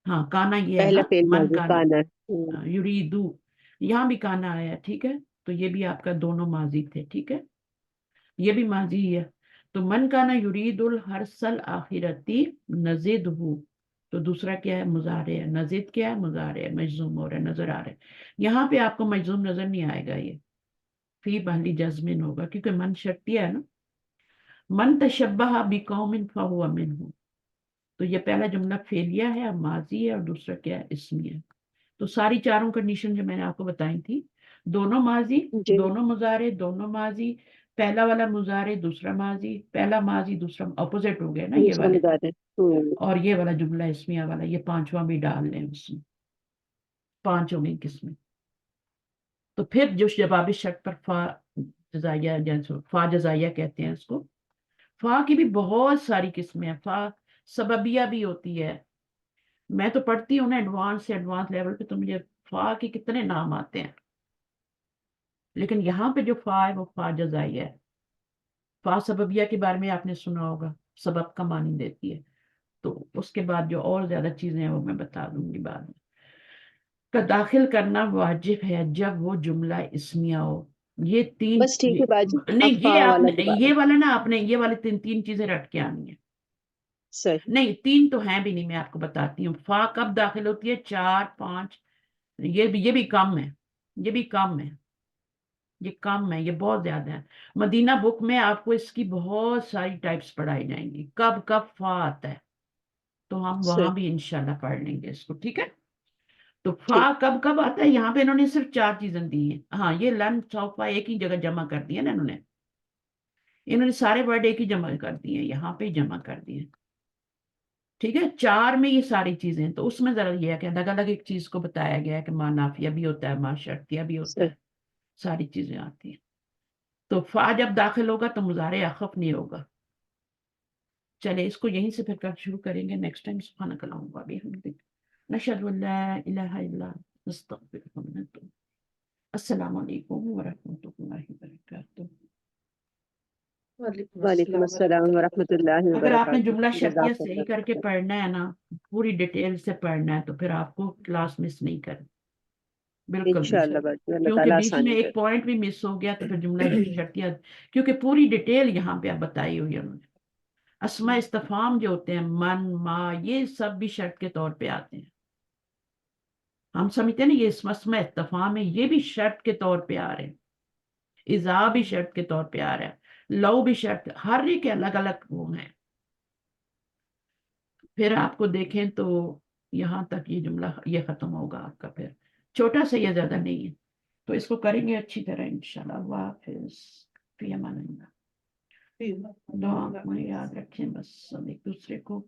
ہاں کانا یہ ہے پہلا نا، فعل من ماضی کانا کانا. یریدو. یہاں بھی کانا آیا ہے. ٹھیک ہے، تو یہ بھی آپ کا دونوں ماضی تھے. ٹھیک ہے، یہ بھی ماضی ہے. تو من کانا یرید الحرث الآخرتی نزد ہو، تو دوسرا کیا ہے؟ مضارع ہے. نزد کیا ہے؟ مضارع ہے، مجزوم ہو رہا ہے، نظر آ رہا ہے. یہاں پہ آپ کو مجزوم نظر نہیں آئے گا، یہ فی محل جزم ہوگا کیونکہ من شرطیہ ہے نا. من تشبہ بقوم فہو منہ، تو یہ پہلا جملہ فعلیہ ہے، اب ماضی ہے، اور دوسرا کیا ہے؟ اسمی ہے. تو ساری چاروں کنڈیشن جو میں نے آپ کو بتائی تھی، دونوں ماضی، جی. دونوں مضارع، دونوں ماضی، پہلا والا مضارع دوسرا ماضی، پہلا ماضی دوسرا، اپوزٹ ہو گیا نا یہ دوسرا والے. مضارع. اور یہ والا جملہ اسمیہ والا، یہ پانچواں بھی ڈال لیں اس میں، پانچ ہو گئی قسمیں. تو پھر جو جواب شرط پر فا جزائیہ، فا جزائیہ کہتے ہیں اس کو. فا کی بھی بہت ساری قسمیں ہیں. فا سببیہ بھی ہوتی ہے. میں تو پڑھتی ہوں نا ایڈوانس سے ایڈوانس لیول پہ، تو مجھے فا کے کتنے نام آتے ہیں. لیکن یہاں پہ جو فا ہے وہ فا جزائیہ ہے. فا سببیہ کے بارے میں آپ نے سنا ہوگا، سبب کا معنی دیتی ہے. تو اس کے بعد جو اور زیادہ چیزیں ہیں وہ میں بتا دوں گی بعد میں. کا داخل کرنا واجب ہے جب وہ جملہ اسمیہ ہو. یہ تین، بس ٹھیک ہے باجی. اب نہیں فا یہ آپ والا نے دوبارہ. یہ والا نا، آپ نے یہ والے تین چیزیں رٹ کے آنی ہے. صحیح. نہیں تین تو ہیں بھی نہیں، میں آپ کو بتاتی ہوں. فا کب داخل ہوتی ہے؟ 4 5. یہ بھی کم ہے، یہ بھی کم ہے، یہ کم ہے، یہ بہت زیادہ ہے. مدینہ بک میں آپ کو اس کی بہت ساری ٹائپس پڑھائی جائیں گی، کب کب فا آتا ہے. تو ہم وہاں صحیح. بھی انشاءاللہ پڑھ لیں گے اس کو. ٹھیک ہے. تو فا ٹھیک. کب کب آتا ہے؟ یہاں پہ انہوں نے صرف 4 چیزیں دی ہیں. ہاں یہ لن سوفا ایک ہی جگہ جمع کر دیا نا انہوں نے سارے ورڈ ایک ہی جمع کر دیے، یہاں پہ جمع کر دیے. ٹھیک ہے، 4 میں یہ ساری چیزیں ہیں. تو اس میں ذرا یہ ہے کہ الگ الگ ایک چیز کو بتایا گیا ہے کہ ماں نافیہ بھی ہوتا ہے، ماں شرطیہ بھی ہوتا صحیح. ہے، ساری چیزیں آتی ہیں. तो फा जब दाखिल होगा तो मुजारे अखफ नहीं होगा। चले इसको यहीं से फिर कल शुरू करेंगे नेक्स्ट टाइम। सुब्हानक अल्लाहुम्मा व बिहम्दिक नशहदु अन ला इलाहा इल्ला अंत नस्तगफिरुका व नतूबु इलैक। अस्सलामु अलैकुम व रहमतुल्लाहि व बरकातुहू। वालेकुम वालेकुम अस्सलाम अस्सलाम व वरहमतुल्लाहि रहमतुल्लाहि व अगर आपने जुमला बरकातहू। शर्तिया सही जज़ाकल्लाह करके खैर। पढ़ना है ना, पूरी डिटेल से पढ़ना है, तो फिर आपको क्लास मिस नहीं करनी, बिल्कुल भी। इंशाअल्लाह बाकी अल्लाह क्योंकि ताला बीच में आसानी एक करे। पॉइंट भी मिस हो गया तो फिर जुमला शर्तिया, क्योंकि पूरी डिटेल यहाँ पे आप बताई हुई है उन्होंने। अस्मा इस्तफाम जो होते हैं, मन, मा, ये सब भी शर्त के तौर पे आते हैं। हम समझते हैं ना, ये अस्मा इस्तफाम है, ये भी शर्त के तौर पे आ रहे हैं। इज़ा भी शर्त के तौर पे आ रहा है, लव भी शर्त, हर एक अलग अलग वो है। फिर आपको देखें तो यहाँ तक ये जुमला ये खत्म होगा आपका। फिर छोटा सा ये ज्यादा नहीं है, तो इसको करेंगे अच्छी तरह इंशाल्लाह। अल्लाह हाफिज़, फी अमानिल्लाह। दुआ में याद रखें बस, सब एक दूसरे को,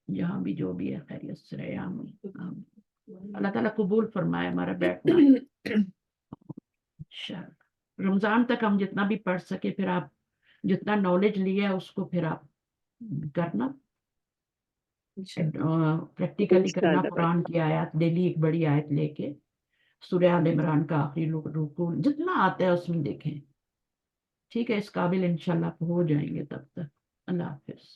यहाँ भी जो भी है खैरियत से रहे। आमीन। अल्लाह ताला कबूल फरमाए हमारा बैठना इंशाल्लाह। रमजान तक हम जितना भी पढ़ सके, फिर आप जितना नॉलेज लिया है उसको फिर आप करना, प्रैक्टिकली करना। इंशाअल्लाह कुरान की आयत डेली एक बड़ी आयत लेके, सूरह आल इमरान का आखिरी रुकू जितना आता है उसमें देखें। ठीक है, इस काबिल इंशाल्लाह हो जाएंगे तब तक। अल्लाह हाफिज़।